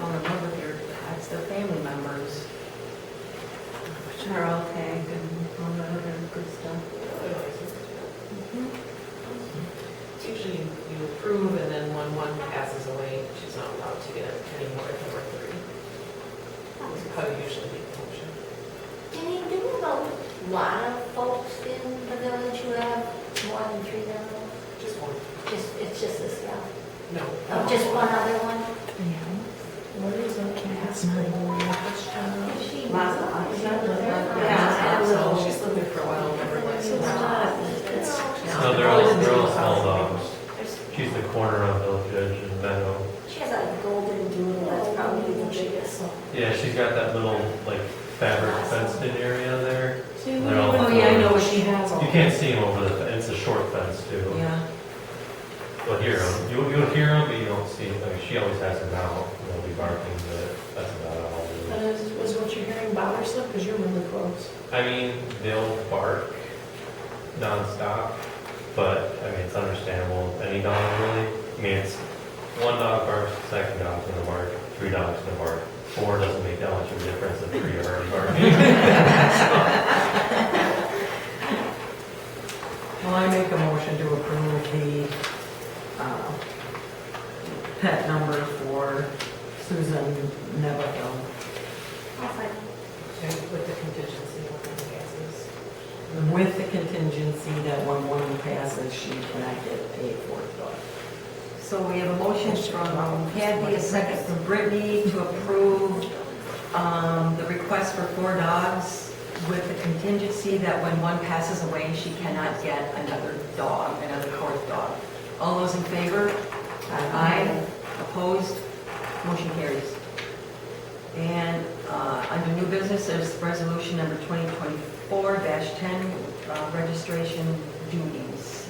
All in love with your pets, they're family members. They're all tagged and all the other good stuff. It's usually you approve and then when one passes away, she's not allowed to get any more if there were 3. That's how you usually make the motion. Janine, do we have a lot of folks in the village who have more than 3 animals? Just one. Just, it's No. Oh, just one other one? What is a cast? So she's living for a while, never likes it. No, they're all small dogs. She's the corner of Village Edge and Meadow. She has a golden doodle, that's probably the biggest. Yeah, she's got that little, like, fabric fenced in area there. They're all- Oh, yeah, I know what she has. You can't see them over the fence, it's a short fence too. Yeah. You'll hear them, you'll hear them, but you don't see them. Like, she always has them out, they'll be barking, but that's about all. Is what you're hearing bothersome, because you're really close. I mean, they'll bark nonstop, but, I mean, it's understandable. Any dog really, I mean, it's one dog barks, the second dog's gonna bark, 3 dogs gonna bark. 4 doesn't make that much of a difference if 3 are already barking. Well, I make a motion to approve the pet number for Susan Neville. And with the contingency of the gases. With the contingency that when one passes, she cannot get a 4th dog. So we have a motion from Kathy, a second from Brittany to approve the request for 4 dogs with the contingency that when one passes away, she cannot get another dog, another 4th dog. All those in favor? Aye. Opposed? Motion carries. And under new business, there's resolution number 2024-10, registration duties.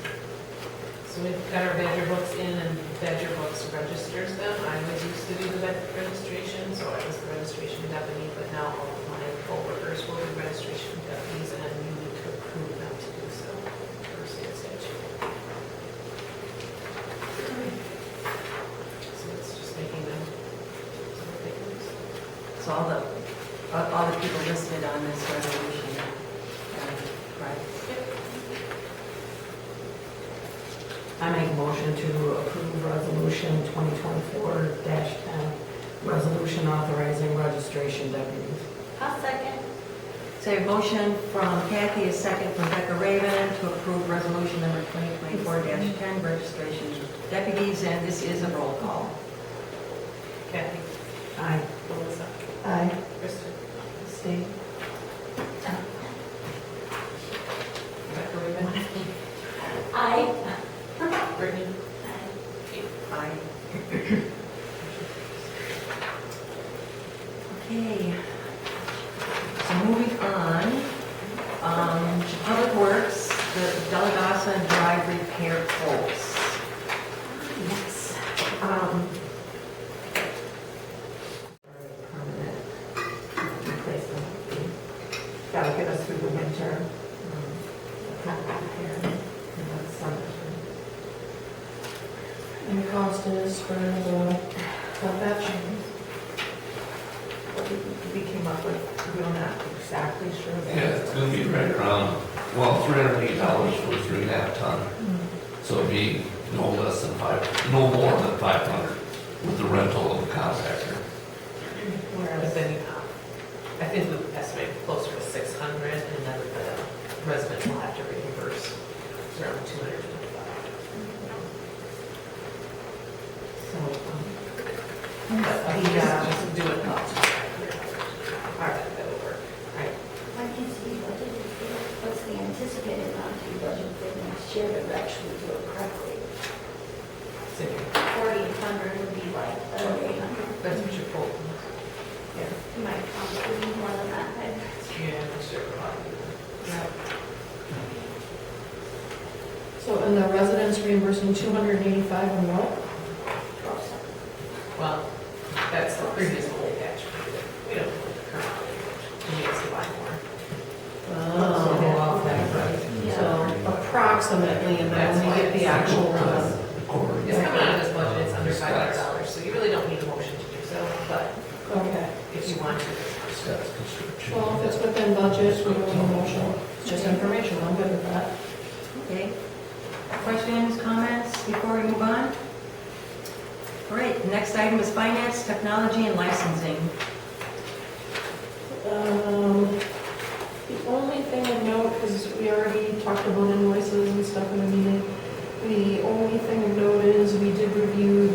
So we've got our Badger books in, and Badger books registers them. I was used to do the registration, so I was the registration deputy, but now all of my coworkers will be registration deputies, and you need to approve them to do so per state statute. So it's just making them so that they can use them. So all the people listed on this resolution, right? I make a motion to approve resolution 2024-10, resolution authorizing registration deputies. I'll second. So a motion from Kathy, a second from Becca Raven to approve resolution number 2024-10, registration deputies, and this is a roll call. Kathy? Aye. Melissa? Aye. Kristen? Steve? Rebecca Raven? Aye. Brittany? Aye. Okay. So moving on, Public Works, the Dalogasa Drive repair quotes. Yes. Permanent replacement. That'll get us through the winter. Permanent repair in the summer. And the cost is for the batch. We came up with, we're not exactly sure. Yeah, it's gonna be right around, well, $308 for 3.5 ton. So it'd be no less than no more than 500 with the rental of the compactor. But then, I think we estimated closer to 600, and then the resident will have to reimburse around 225. So, But just do it not to 500. All right, that'll work. right. What needs to be budgeted for? What's the anticipated amount to be budgeted for next year to actually do it correctly? 4,800 would be like 3,800. That's what you're quoting. You might probably be more than that, but Yeah, I'm sure. So, and the residents reimbursing 285 and what? Well, that's the previous whole batch. We don't know the current wage. We need to buy more. Oh, yeah. So approximately, and then when you get the actual one. It's coming out of this budget, it's under $500, so you really don't need a motion to do so, but Okay. if you want to. Scott's Construction. Well, if it's within budget, we don't need a motion. It's just information, I'm good with that. Okay. Questions, comments before we move on? All right, the next item is finance, technology, and licensing. The only thing of note, because we already talked about invoices and stuff in the meeting, the only thing of note is we did review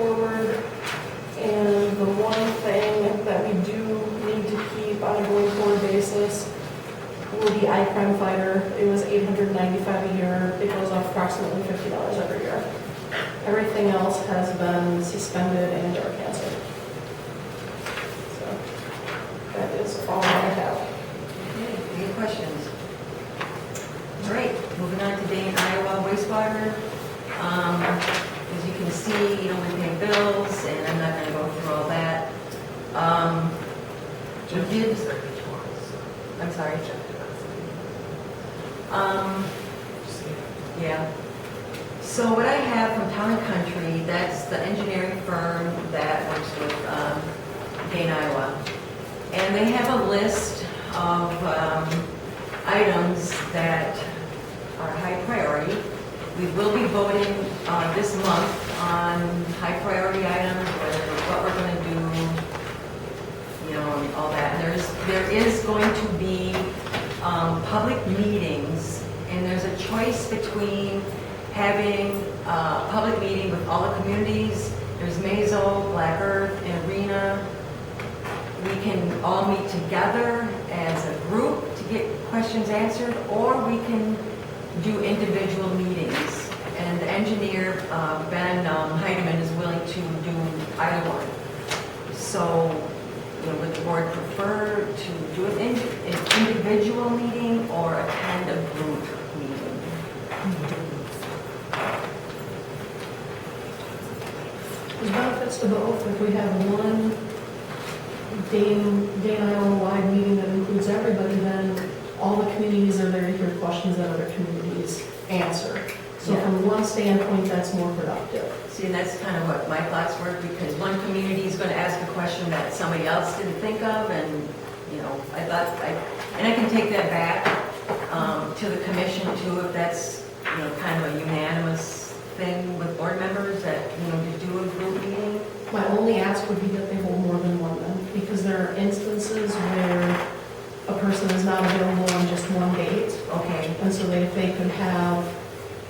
forward. And the one thing that we do need to keep on a going forward basis will be I-Crime Fighter. It was $895 a year. It goes up approximately $50 every year. Everything else has been suspended and or canceled. So that is all I have. Okay, any questions? All right, moving on to Dane, Iowa wastewater. As you can see, you know, we pay bills, and I'm not gonna go through all that. We did, I'm sorry. Yeah. So what I have from Town and Country, that's the engineering firm that works with Dane, Iowa. And they have a list of items that are high priority. We will be voting this month on high priority items, what we're going to do, you know, and all that. And there is going to be public meetings, and there's a choice between having a public meeting with all the communities. There's Mazo, Black Earth, and Arena. We can all meet together as a group to get questions answered, or we can do individual meetings. And the engineer, Ben Heidemann, is willing to do either one. So, you know, would the board prefer to do an individual meeting or attend a group meeting? There's benefits to both. If we have one Dane Iowa-wide meeting that includes everybody, then all the communities are there to hear questions that other communities answer. So Yeah. from one standpoint, that's more productive. See, and that's kind of what my thoughts were, because one community is going to ask a question that somebody else didn't think of, and, you know, and I can take that back to the commission too, if that's, you know, kind of a unanimous thing with board members that, you know, to do a group meeting. My only ask would be that they hold more than one then, because there are instances where a person is not available on just one date. Okay. And so if they could have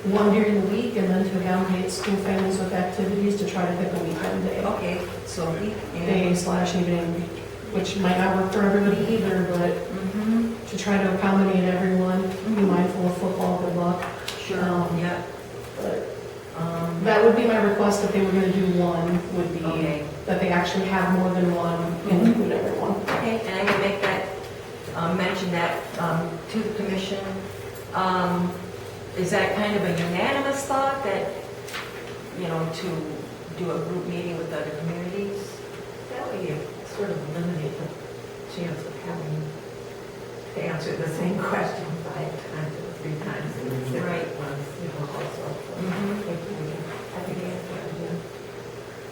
one during the week and then to accommodate school families with activities to try to pick a weekend day. Okay, so we, Day/evening, which might not work for everybody either, but Mm-hmm. to try to accommodate everyone, be mindful of football, good luck. Sure, yeah. But that would be my request if they were gonna do one, would be Okay. that they actually have more than one and include everyone. Okay, and I can make that, mention that to the commission. Is that kind of a unanimous thought that, you know, to do a group meeting with other communities? That way you sort of eliminate the chance of having to answer the same question 5 times or 3 times in the different Right. ones, you know, also. Mhm. I think that's a good idea.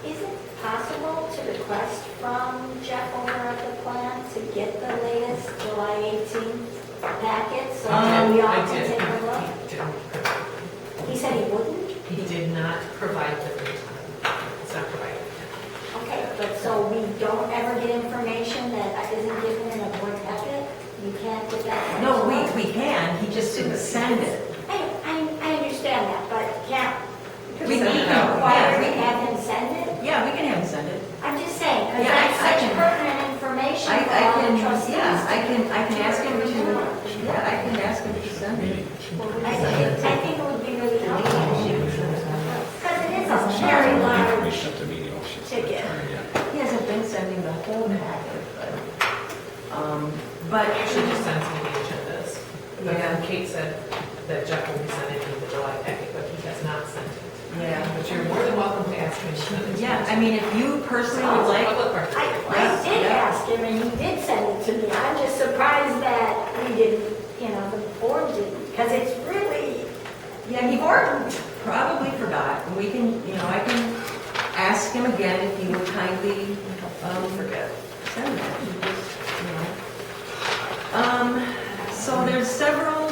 Is it possible to request from Jeff over at the plant to get the latest July 18th packet so that we all I can did. take a look? He said he wouldn't? He did not provide the time. It's not provided. Okay, but so we don't ever get information that isn't given in a board packet? You can't get that? No, we can, he just didn't send it. I understand that, but can't We we can, yeah, require we to can. have him send it? Yeah, we can have him send it. I'm just saying, because Yeah, that's I such can- pertinent information I for all the can, trustees. yeah, I can ask him to, yeah, I can ask him to send it. I think it would be really helpful. Because it is a very We large shut the meeting off. ticket. He hasn't been sending the whole packet, but He actually just sends me the agendas. But Yeah. then Kate said that Jeff will be sending me the July packet, but he has not sent it. yeah. But you're more than welcome to ask him to send it. Yeah, I mean, if you personally It's would like, public record. I did Yeah. ask him, and he did send it to me. I'm just surprised that we didn't, you know, the board didn't, because it's really yeah, he important. probably forgot. And we can, you know, I can ask him again if he would kindly, Forget. send that. You know. So there's several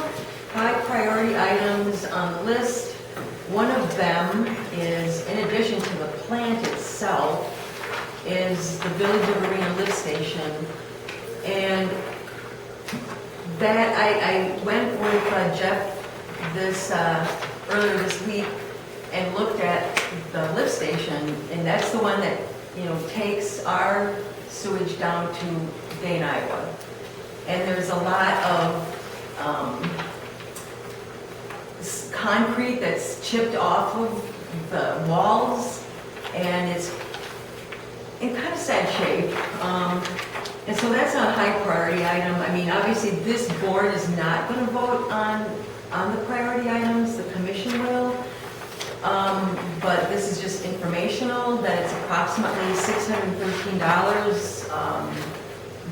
high priority items on the list. One of them is, in addition to the plant itself, is the Village of Arena lift station. And that, I went with Jeff earlier this week, and looked at the lift station, and that's the one that, takes our sewage down to Dane, Iowa. And there's a lot of concrete that's chipped off of the walls, and it's in kind of sad shape. And so that's a high priority item. I mean, obviously, this board is not going to vote on the priority items, the commission will. But this is just informational, that it's approximately $613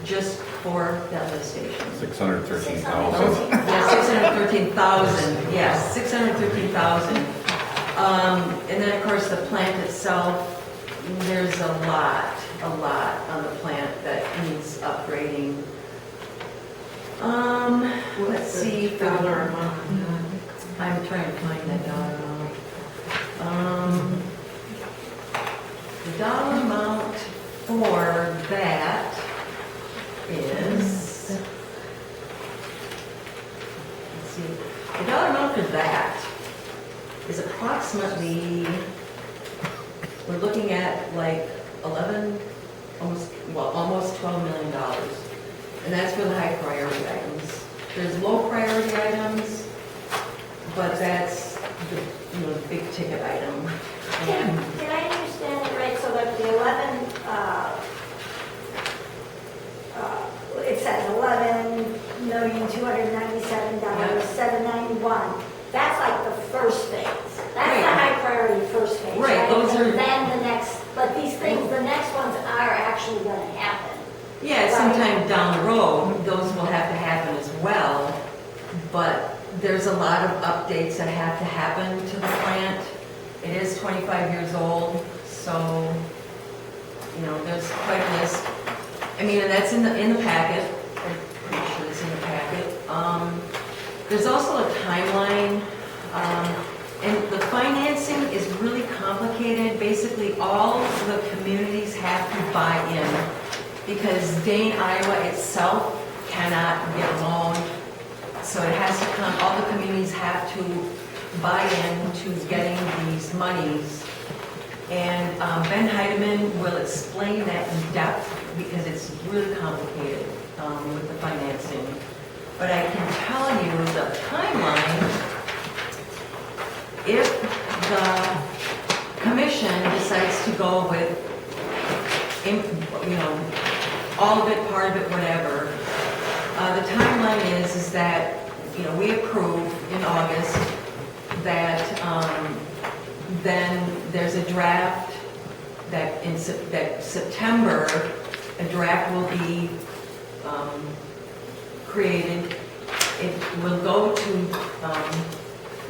just for that lift station. 613,000. Yeah, 613,000, yes, 613,000. And then, of course, the plant itself, there's a lot on the plant that needs upgrading. Let's see. Dollar amount. I'm trying to find that dollar amount. The dollar amount for that is, let's see, the dollar amount for that is approximately, we're looking at like 11, almost $12 million. And that's for the high priority items. There's low priority items, but that's the, the big ticket item. And Did I understand it right, so that the 11, it says $11,297,791, that's like the first phase. That's the high priority first phase, Right, right? those are- And then the next, but these things, the next ones are actually gonna happen. yeah, sometime down the road, those will have to happen as well. But there's a lot of updates that have to happen to the plant. It is 25 years old, so, there's quite a list. I mean, and that's in the packet. I'm pretty sure it's in the packet. There's also a timeline, and the financing is really complicated. Basically, all the communities have to buy in, because Dane, Iowa itself cannot get a loan. So it has to come, all the communities have to buy in to getting these monies. And Ben Heidemann will explain that in depth, because it's really complicated with the financing. But I can tell you the timeline. If the commission decides to go with, all of it, part of it, whatever, the timeline is that, we approve in August that, then there's a draft that that September, a draft will be created. It will go to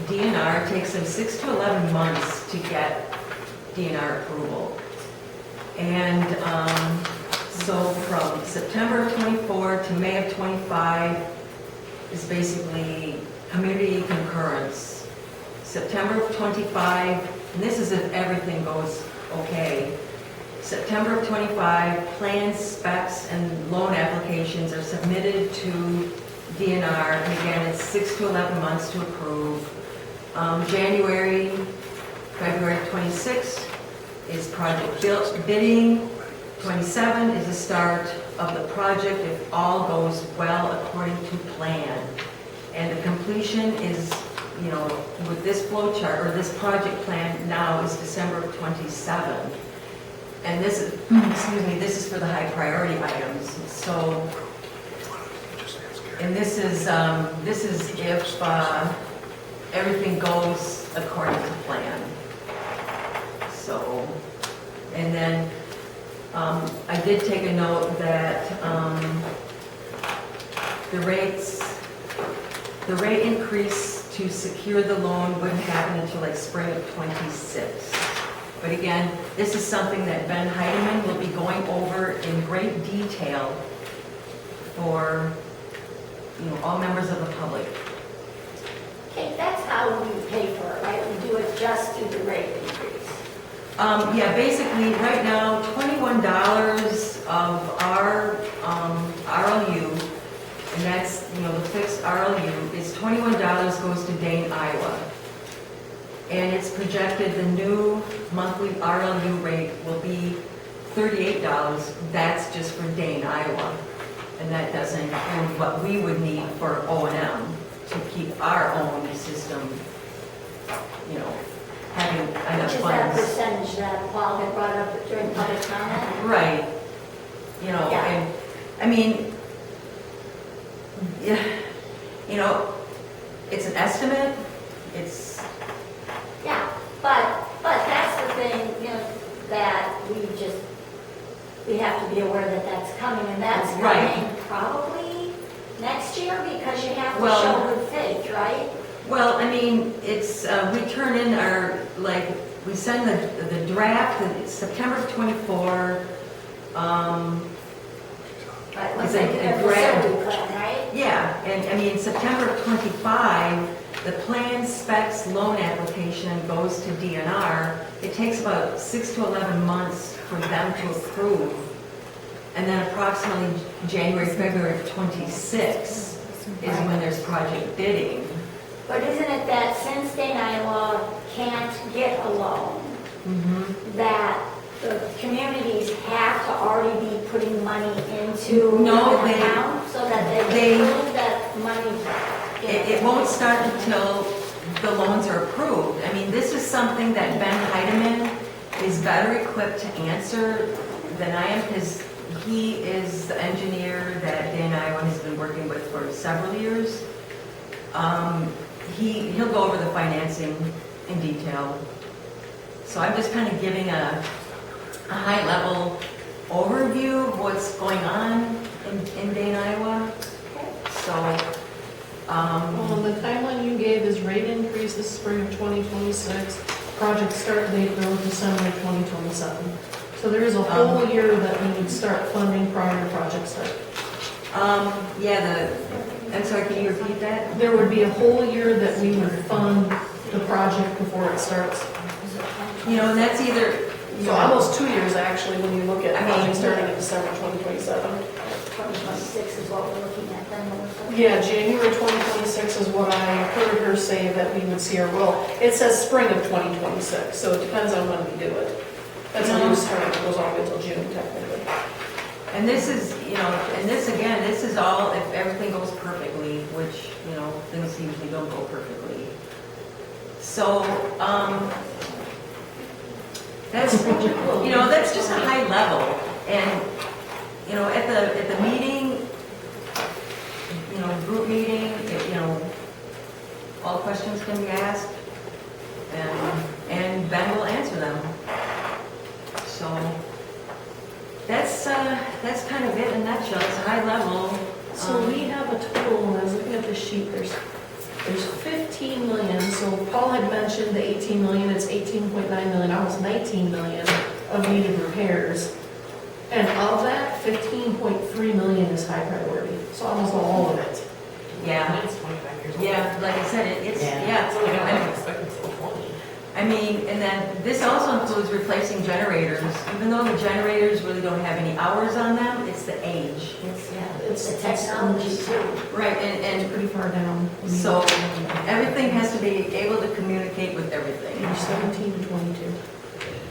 DNR. It takes them 6 to 11 months to get DNR approval. And so from September of 24 to May of 25 is basically community concurrence. September of 25, and this is if everything goes okay. September of 25, plans, specs, and loan applications are submitted to DNR. And again, it's 6 to 11 months to approve. February 26th is project bidding. 27 is the start of the project if all goes well according to plan. And the completion is, with this flow chart or this project plan now is December of 27. And this is, this is for the high priority items. So, and this is if everything goes according to plan. So, and then I did take a note that the rate increase to secure the loan wouldn't happen until like spring of 26. But again, this is something that Ben Heidemann will be going over in great detail for, all members of the public. Okay, that's how we pay for it, right? We do it just through the rate increase. Yeah, basically, right now, $21 of our RLU, and that's, the fixed RLU, is $21 goes to Dane, Iowa. and it's projected the new monthly RLU rate will be $38. That's just for Dane, Iowa. And that doesn't include what we would need for O&M to keep our own system, you know, having enough Which is that funds. percentage that Paul had brought up during public comment? Right. You know, Yeah. and, I mean, yeah, you know, it's an estimate, it's, Yeah, but that's the thing, you know, that we have to be aware that that's coming, and that's Right. coming probably next year, because you have to Well- show good faith, right? well, I mean, it's, we turn in our, like, we send the draft, and it's September 24, Right, Is once it they do their a grant? facility plan, right? yeah, and, I mean, September of 25, the plan specs loan application goes to DNR. It takes about 6 to 11 months for them to approve. And then approximately January, February of 26 is when there's project bidding. But isn't it that since Dane, Iowa can't get a loan, that the communities have to already be putting money into No, an they- account so that they- they prove that money? It won't start until the loans are approved. I mean, this is something that Ben Heidemann is better equipped to answer than I am, because he is the engineer that Dane, Iowa has been working with for several years. He'll go over the financing in detail. So I'm just kind of giving a high-level overview of what's going on in Dane, Iowa. So, Well, the timeline you gave is rate increase this spring of 2026, project start date though December 2027. So there is a whole year that we would start funding prior to project start. yeah, I'm sorry, can you repeat that? There would be a whole year that we would fund the project before it starts. You know, and that's either, you So know, almost 2 years actually, when you look at I mean- project starting in December 2027. 2026 is what we're looking at then. Yeah, January 2026 is what I heard her say that we would see our, well, it says spring of 2026, so it depends on when we do it. That's a new start, it goes all the way till June technically. and this is, you know, and this again, this is all if everything goes perfectly, which, you know, things usually don't go perfectly. So, that's, you know, that's just a high level. And, you know, at the meeting, you know, group meeting, you know, all questions can be asked, and Ben will answer them. So, that's kind of it in a nutshell, it's high level. So we have a total, when I was looking at the sheet, there's 15 million, so Paul had mentioned the 18 million, it's 18.9 million, almost 19 million of needed repairs. And of that, 15.3 million is high priority, so almost all of it. Yeah, Mine's 25 years old. yeah, like I said, it's, Yeah. yeah, It's only got I life mean- expectancy of 20. I mean, and then this also includes replacing generators. Even though the generators really don't have any hours on them, it's the age. It's the technology too. Right, It's and pretty far down. so everything has to be able to communicate with everything. Page 17 to 22.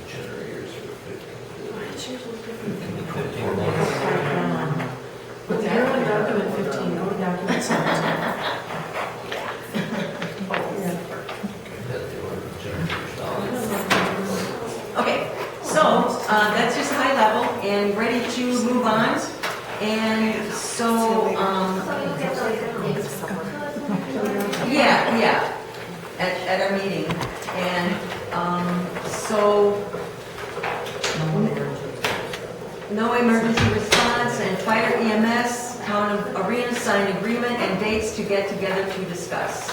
Generators But you're on document 15, go to document 17. Okay, so that's just high level and ready to move on. And so, So you get those things. yeah, at our meeting. And so, no emergency response and fire EMS, town of Arena signed agreement and dates to get together to discuss.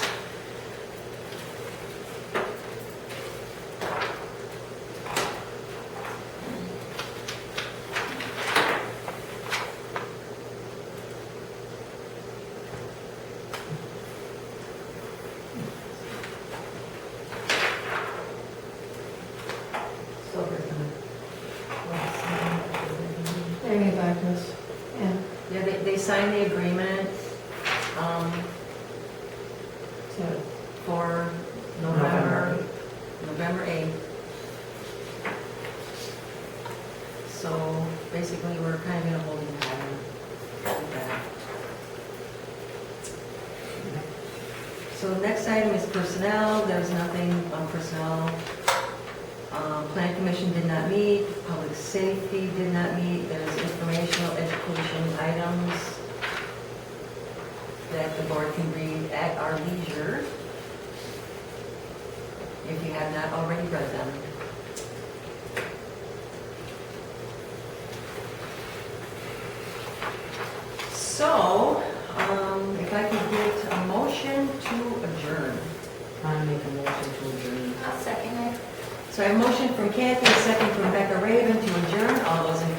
There you go, back to us. Yeah. Yeah, they signed the agreement So for November. So basically, we're kind of in a holding pattern with that. So the next item is personnel. There's nothing on personnel. Plan commission did not meet. Public safety did not meet. There's informational education items that the board can read at our leisure if you have not already read them. So, if I could get a motion to adjourn. I make a motion to adjourn. I'll second it. So I have a motion from Kathy, a second from Becca Raven to adjourn. All those in